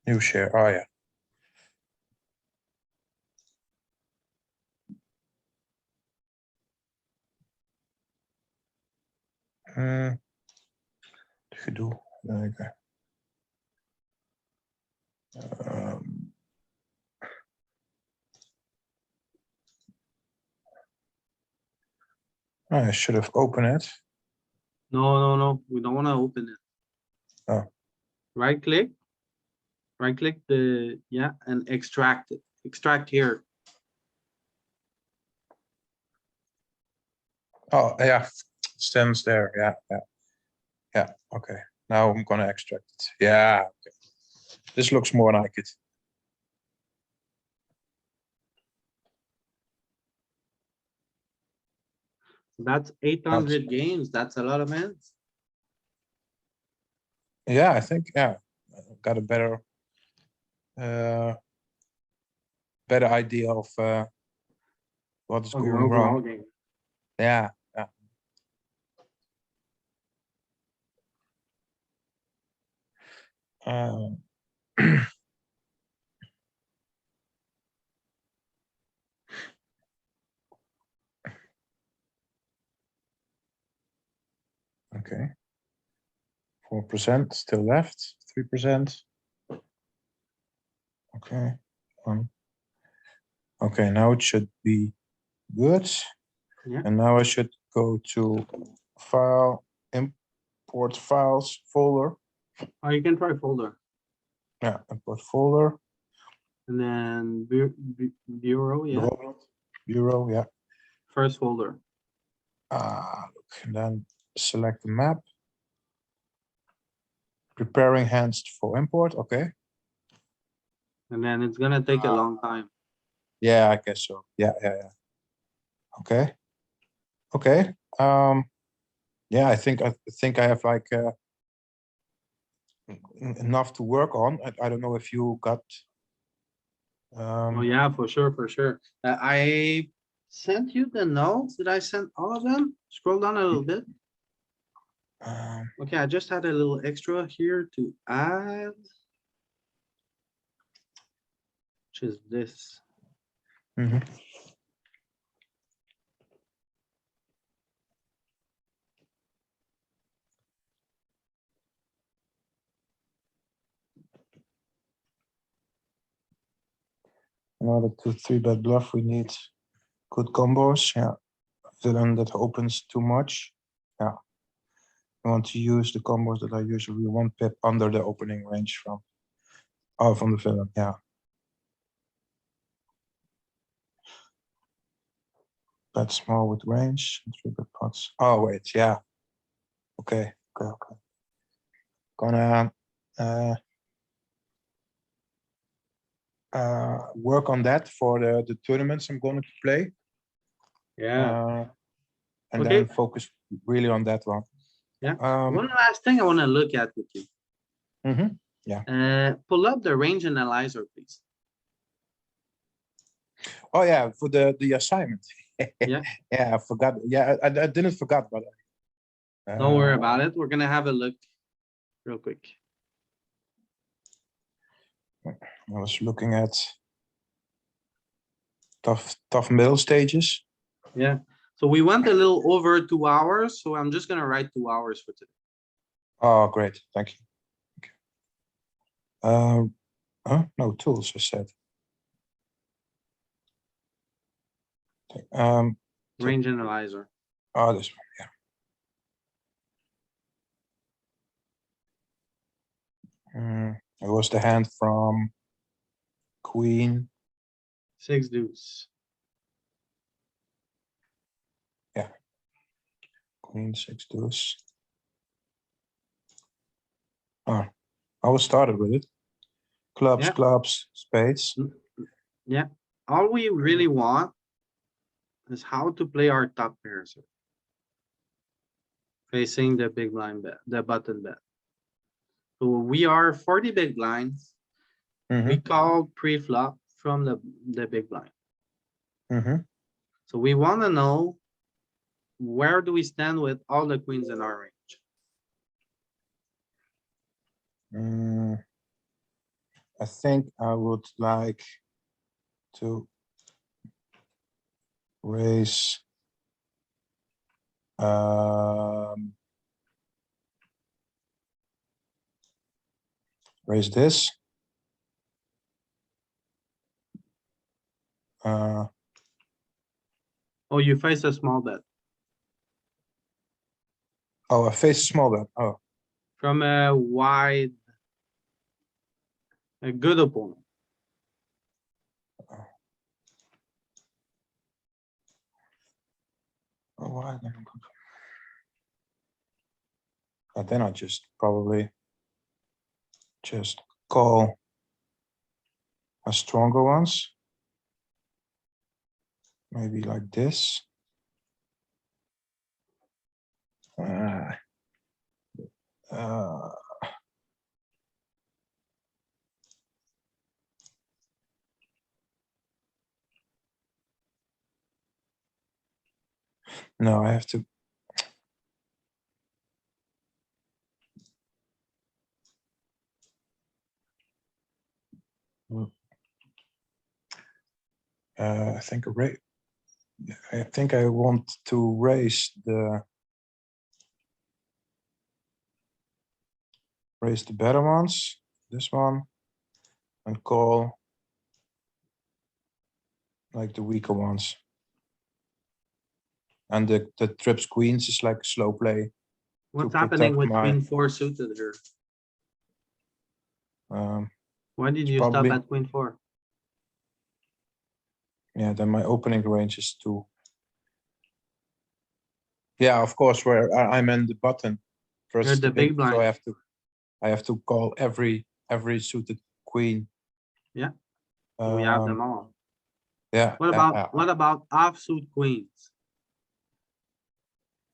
New share. Oh yeah. Gedoe. Okay. I should have opened it. No, we don't wanna open it. Oh. Right click the, yeah, and extract it. Extract here. Oh yeah, stems there. Yeah. Okay. Now I'm gonna extract it. Yeah. Okay. This looks more like it. That's 800 games. That's a lot of hands. Yeah, I think got a better idea of what is Of your going overall wrong. game. Yeah. Okay. 4% still left. 3%. Okay. Okay, now it should be good. Yeah. And now I should go to file, import files folder. Oh, you can try folder Yeah, import folder. and then bureau, yeah, Bureau, yeah. first folder. Look, and then select the map. Preparing hands for import. Okay. And then it's gonna take a long time. Yeah, I guess so. Yeah. Okay. Okay. Yeah, I think I have like enough to work on. I don't know if you got. Oh, yeah, for sure. I sent you the notes. Did I send all of them? Scroll down a little bit. Okay, I just had a little extra here to add. Which is this. Mhm. In order to 3-bet bluff, we need good combos. Yeah, villain that opens too much. Yeah, I want to use the combos that are usually 1 pip under the opening range from the villain. Yeah. Bet small with range, 3-bet pots. Oh wait, yeah. Okay. Gonna work on that for the tournaments I'm going to play. Yeah, And Okay. then focus really on that one. yeah. One last thing I wanna look at with you. Pull up the range analyzer, please. Oh yeah, for the assignment. Yeah. Yeah, I forgot. Yeah, I didn't forget, but Don't worry about it. We're gonna have a look real quick. I was looking at tough middle stages. Yeah, so we went a little over 2 hours, so I'm just gonna write 2 hours for today. Oh, great, thank you. No tools, I said. Range analyzer. Oh, this one, yeah. It was the hand from Queen. 6 deuce. Queen 6 deuce. Oh, I was started with it. Clubs, Yeah. clubs, spades. Yeah, all we really want is how to play our top pairs. Facing the big blind bet, the button bet. So we are 40 big blinds. Mm-hmm, We call pre-flop from the big blind. mm-hmm. So we wanna know where do we stand with all the queens in our range? I think I would like to raise raise this. Oh, you face a small bet Oh, I face a small bet. Oh, from a wide, a good opponent. oh, why? But then I just probably just call a stronger ones. Maybe like this. Uh, no, I have to. I think I think I want to raise the better ones, this one, and call like the weaker ones. And the trips queens is like slow play. What's to happening protect with my- queen 4 suited here? Why did it's you stop probably- at queen 4? Yeah, then my opening range is too. Yeah, of course, where I'm in the button. You're Versus the big blind. so I have to call every suited queen. Yeah. We have them Um, all. yeah. What about offsuit queens?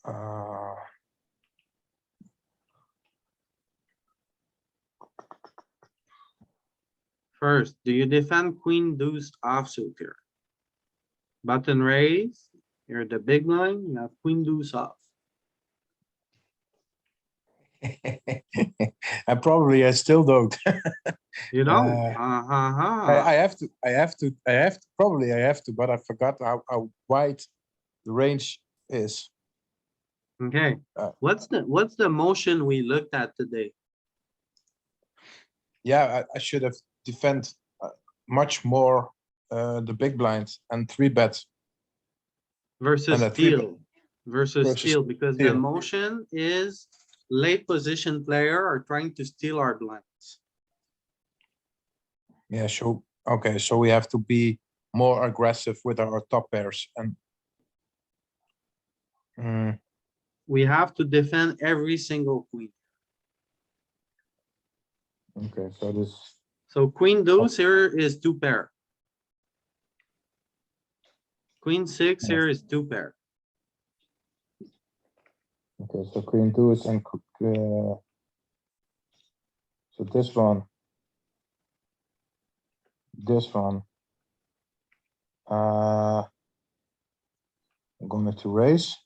Uh, First, do you defend queen deuce offsuit here? Button raise, you're the big blind, you have queen deuce off. I still don't. You don't? I have to, probably I have to, but I forgot how wide the range is. Okay, what's the motion we looked at today? Yeah, I should have defend much more the big blind and 3-bet. Versus And a three bet. steal, versus Versus steal, because the steal. motion is late position player are trying to steal our blinds. Yeah, sure. Okay, so we have to be more aggressive with our top pairs and. We have to defend every single queen. Okay, so this. So queen deuce here is 2 pair. Queen 6 here is 2 pair. Okay, so queen deuce and so this one. This one. I'm going to raise.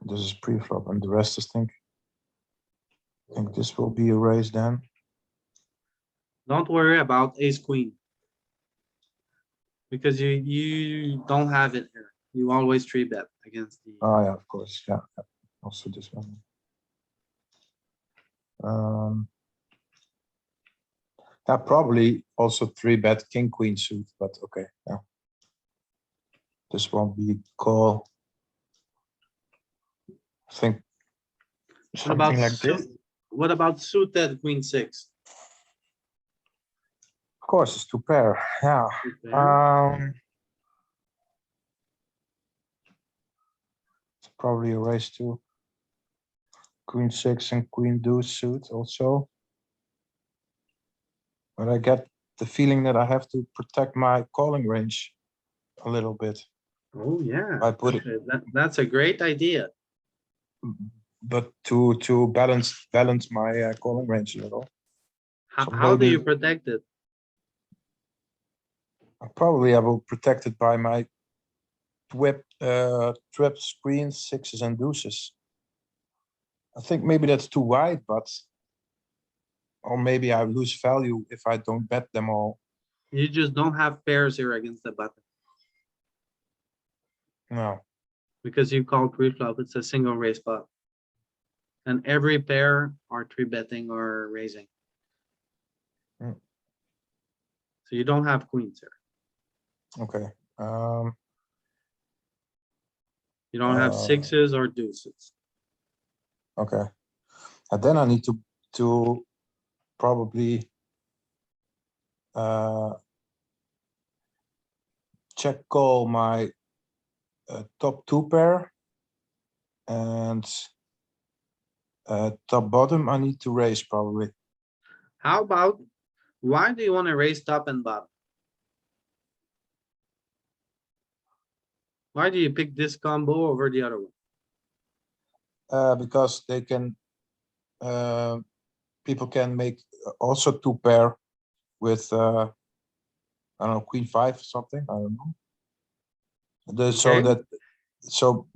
This is pre-flop and the rest is I think this will be a raise then. Don't worry about ace queen. Because you don't have it here. You always 3-bet. against the. Oh yeah, of course, yeah. Yeah. Also this one. Yeah, probably also 3-bet king queen suit, but okay, yeah. This won't be a call. I think What about something like this. what about suited queen six? Of course, it's 2-pair. Yeah. Two pair? It's probably a raise to queen six and queen deuce suit also. But I get the feeling that I have to protect my calling range a little bit. Oh, yeah. I put it, That's a great idea. but to balance my calling range a little. So How do maybe- you protect it? Probably I will protect it by my trip screens, sixes and deuces. I think maybe that's too wide, but or maybe I lose value if I don't bet them all. You just don't have pairs here against the button No. because you call pre-flop, it's a single raise pot. And every pair are three betting or raising. Mm. So you don't have queens here. Okay. You don't have sixes or deuces. Okay. And then I need to probably check call my top 2-pair and top bottom I need to raise probably. How about, why do you want to raise top and bottom? Why do you pick this combo over the other one? Because they can people can make also 2-pair with I don't know, queen 5 or something, I don't know. Okay. So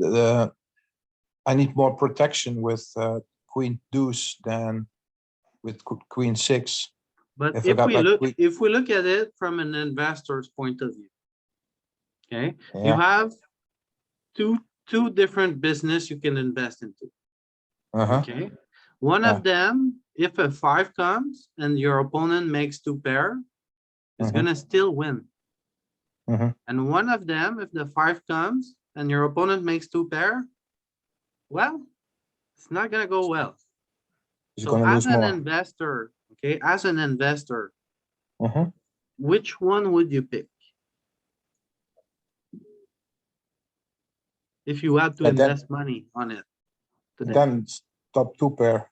I need more protection with queen deuce than with queen 6. But If I if got we like look, queen- if we look at it from an investor's point of view. Okay, you Yeah. have two different business you can invest into. Uh-huh. Okay, one Yeah. of them, if a 5 comes and your opponent makes 2-pair, is Mhm. gonna still win. Mhm. And one of them, if the 5 comes and your opponent makes 2-pair, well, it's not gonna go well. You're So gonna as lose an more. investor, okay, as an investor, Mhm. which one would you pick? If you had to And then- invest money on it today? Then it's top 2-pair.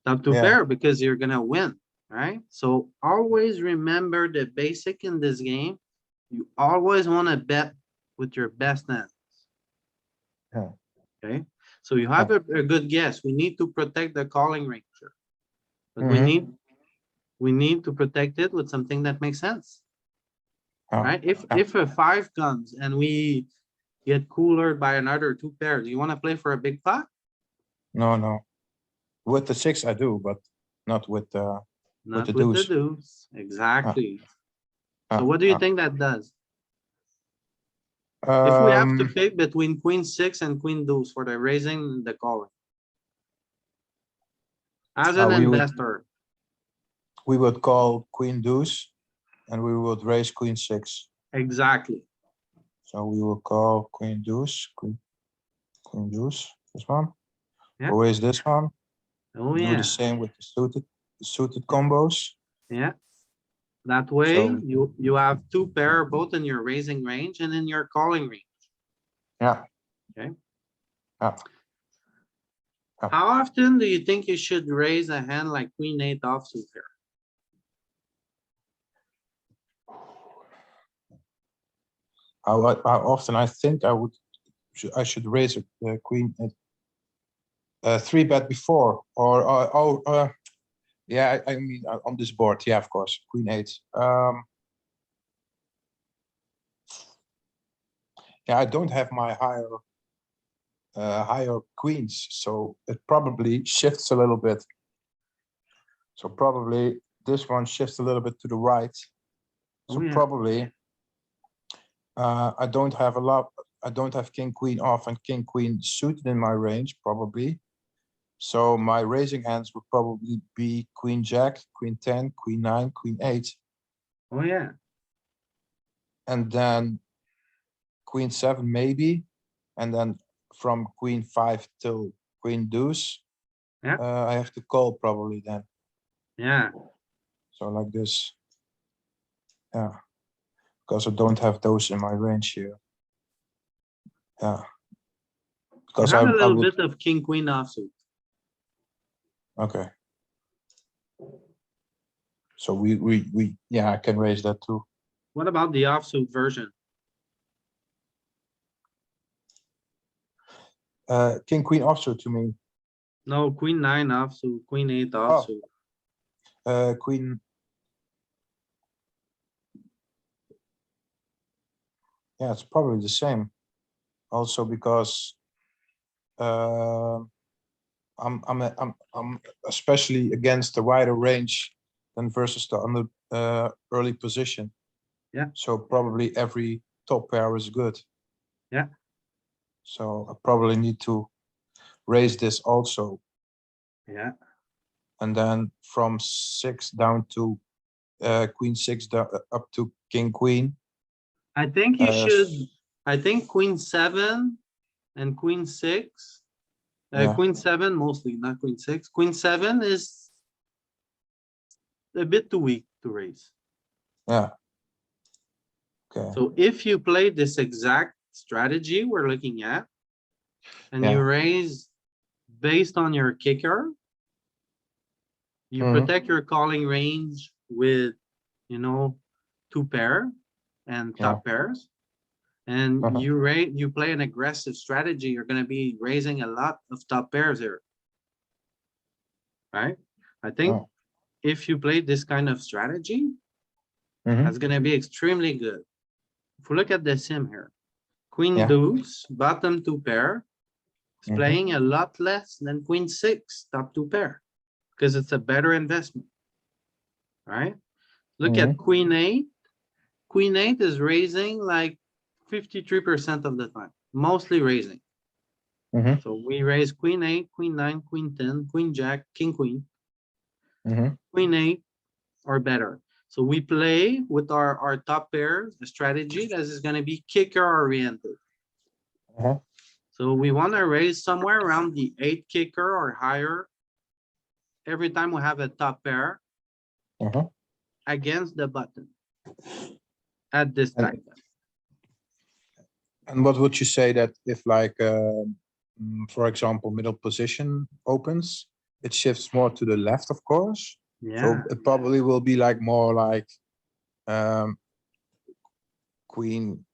Top two Yeah. pair because you're gonna win, right? So always remember the basic in this game. You always wanna bet with your best hands. Yeah. Okay, so you have a good guess. We need to protect the calling range here. But Mhm. we need to protect it with something that makes sense, Yeah. right? If Yeah. a 5 comes and we get cooler by another 2 pairs, do you wanna play for a big pot? No. With the 6 I do, but not with Not the with the deuce. deuce, exactly. Yeah, So what do you yeah. think that does? If we have to Um, pick between queen 6 and queen deuce for the raising and the calling. As an we would investor, call queen deuce and we would raise queen 6. exactly. So we will call queen deuce, queen deuce, this one. Yeah. Raise this one. Oh, Do yeah, the same with the suited combos. yeah. That way So you have 2 pair both in your raising range and in your calling range. yeah. Okay. Yeah. How often do you think you should raise a hand like queen 8 offsuit here? How often I think I should raise a queen at 3-bet before or yeah, I mean on this board, yeah, of course, queen 8. Yeah, I don't have my higher queens, so it probably shifts a little bit. So probably this one shifts a little bit to the right. So Oh, yeah. probably I don't have a lot I don't have king queen off and king queen suited in my range probably. So my raising hands would probably be queen jack, queen 10, queen 9, queen 8, Oh, yeah. and then queen 7 maybe, and then from queen 5 till queen deuce. Yeah. I have to call probably then. Yeah. So like this. Yeah. Because I don't have those in my range here. Yeah. You Because have a I little would, bit of king, queen offsuit. okay. So yeah, I can raise that too. What about the offsuit version? King queen offsuit to me. No, queen 9 offsuit, queen 8 Oh. offsuit. Queen. Yeah, it's probably the same. Also because I'm especially against the wider range than versus the under early position. Yeah. So probably every top pair is good. Yeah. So I probably need to raise this also. Yeah. And then from 6 down to queen 6 up to king queen. I think you should, I think queen 7 and queen 6. Yeah. Queen 7 mostly, not queen 6. Queen 7 is a bit too weak to raise. Yeah. Okay. So if you play this exact strategy we're looking at, and you Yeah. raise based on your kicker, you Mhm. protect your calling range with, you know, 2 pair and top pairs. And Uh-huh. you play an aggressive strategy, you're gonna be raising a lot of top pairs here. Right? I think Oh. if you play this kind of strategy, Mhm. that's gonna be extremely good. If we look at the sim here, queen Yeah. deuce, bottom 2 pair, is Mhm. playing a lot less than queen 6, top 2 pair, because it's a better investment. Right? Look at queen 8. Queen 8 is raising like 53% of the time, mostly raising. Mhm. So we raise queen 8, queen 9, queen 10, queen jack, king queen, Mhm. queen 8 or better. So we play with our top pairs, a strategy that is going to be kicker oriented. Uh-huh. So we want to raise somewhere around the 8 kicker or higher every time we have a top pair Uh-huh. against the button at this time. And what would you say that if like, for example, middle position opens, it shifts more to the left, of course. Yeah. So it probably will be like more like queen,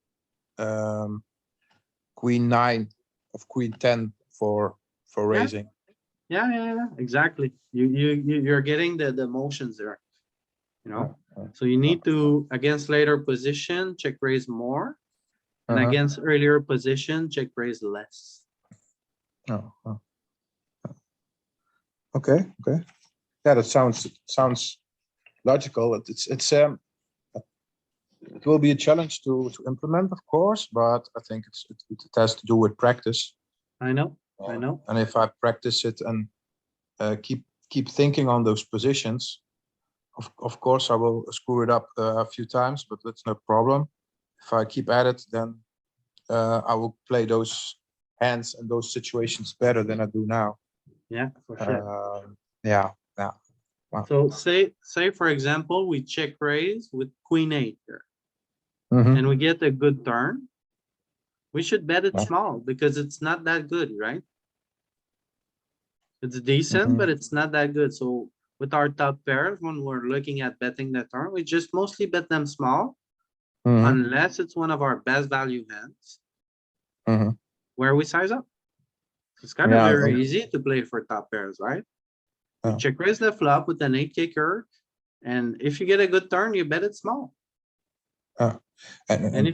queen 9 of queen 10 for raising. Yeah, exactly. You're getting the motions there, you know. So you need to, against later position, check raise more, and against earlier position, check raise less. Oh. Okay. Yeah, that sounds logical. It will be a challenge to implement, of course, but I think it has to do with practice. I know. And if I practice it and keep thinking on those positions, of course I will screw it up a few times, but that's no problem. If I keep at it, then I will play those hands and those situations better than I do now. Yeah, for sure. Yeah. Wow. So say for example, we check raise with queen 8 here, Mhm. and we get a good turn. We should bet it Yeah. small because it's not that good, right? It's decent, but it's not that good. So with our top pairs, when we're looking at betting the turn, we just mostly bet them small, unless it's one of our best value hands where we size up. It's kind of very easy to play for top pairs, right? You check raise the flop with an 8 kicker, and if you get a good turn, you bet it small. And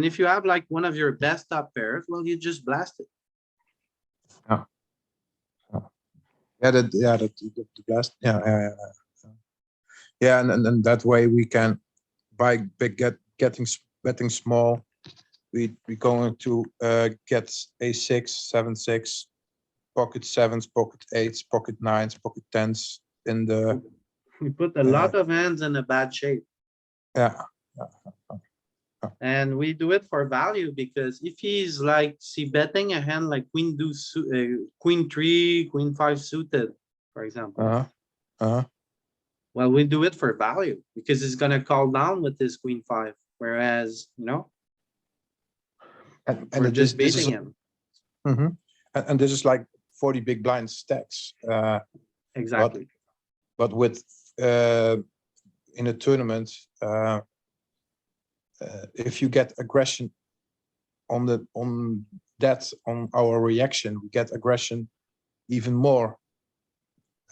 if you have like one of your best top pairs, well, you just blast it. The blast. And that way we can by betting small, we going to get a6, 7-6, pocket sevens, pocket eights, pocket nines, pocket tens in the We put a lot of hands in a bad shape. yeah. And we do it for value because if he's like, see, betting a hand like queen deuce, queen three, queen five suited, for example. Well, we do it for value because he's gonna call down with his queen five, whereas, we're just this is beating him. and this is like 40 big blind stacks. Exactly. But with in a tournament, if you get aggression on our reaction, we get aggression even more.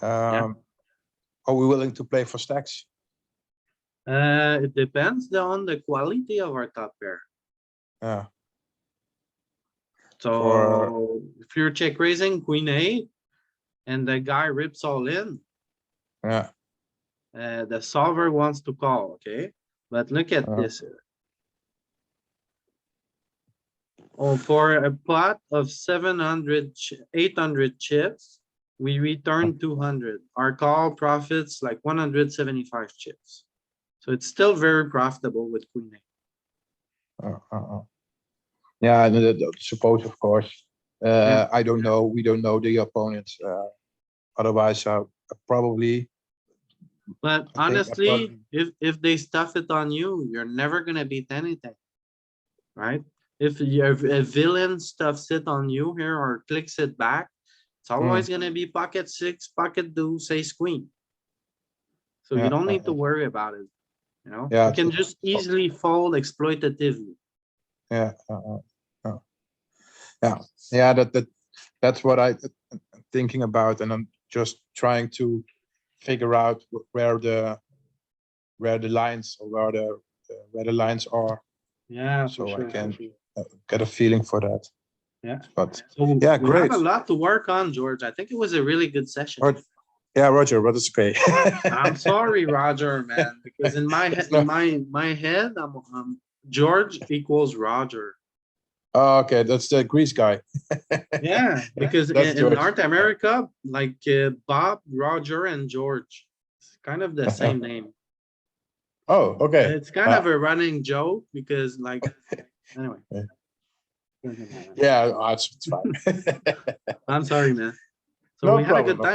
Are we willing to play for stacks? It depends on the quality of our top pair. Yeah. So if you're check raising queen eight and the guy rips all in, Yeah. the solver wants to call, okay? But look at this here. Oh, for a pot of 700, 800 chips, we return 200. Our call profits like 175 chips. So it's still very profitable with queen eight. Yeah, suppose of course. Yeah. I don't know. We don't know the opponents. Otherwise, probably. But honestly, if they stuff it on you, you're never gonna beat anything, right? If a villain stuffs it on you here or clicks it back, it's always gonna be pocket six, pocket deuce, ace queen. So you don't need to worry about it. Yeah, You can just easily fold exploitatively. Yeah. That's what I'm thinking about, and I'm just trying to figure out where the lines or where the lines are. Yeah, So for sure. I can get a feeling for that. Yeah. But So yeah, we great. have a lot to work on, George. I think it was a really good session. Yeah, Roger, but it's okay. I'm sorry, Roger, man, because in my head, my head, I'm George equals Roger. Oh, okay, that's the Greece guy. Yeah, because That's in George. North America, like Bob, Roger, and George, it's kind of the same name. Oh, okay. It's kind of a running joke because, like, anyway. Yeah, it's fine. I'm sorry, man. So No we had a problem, good no time.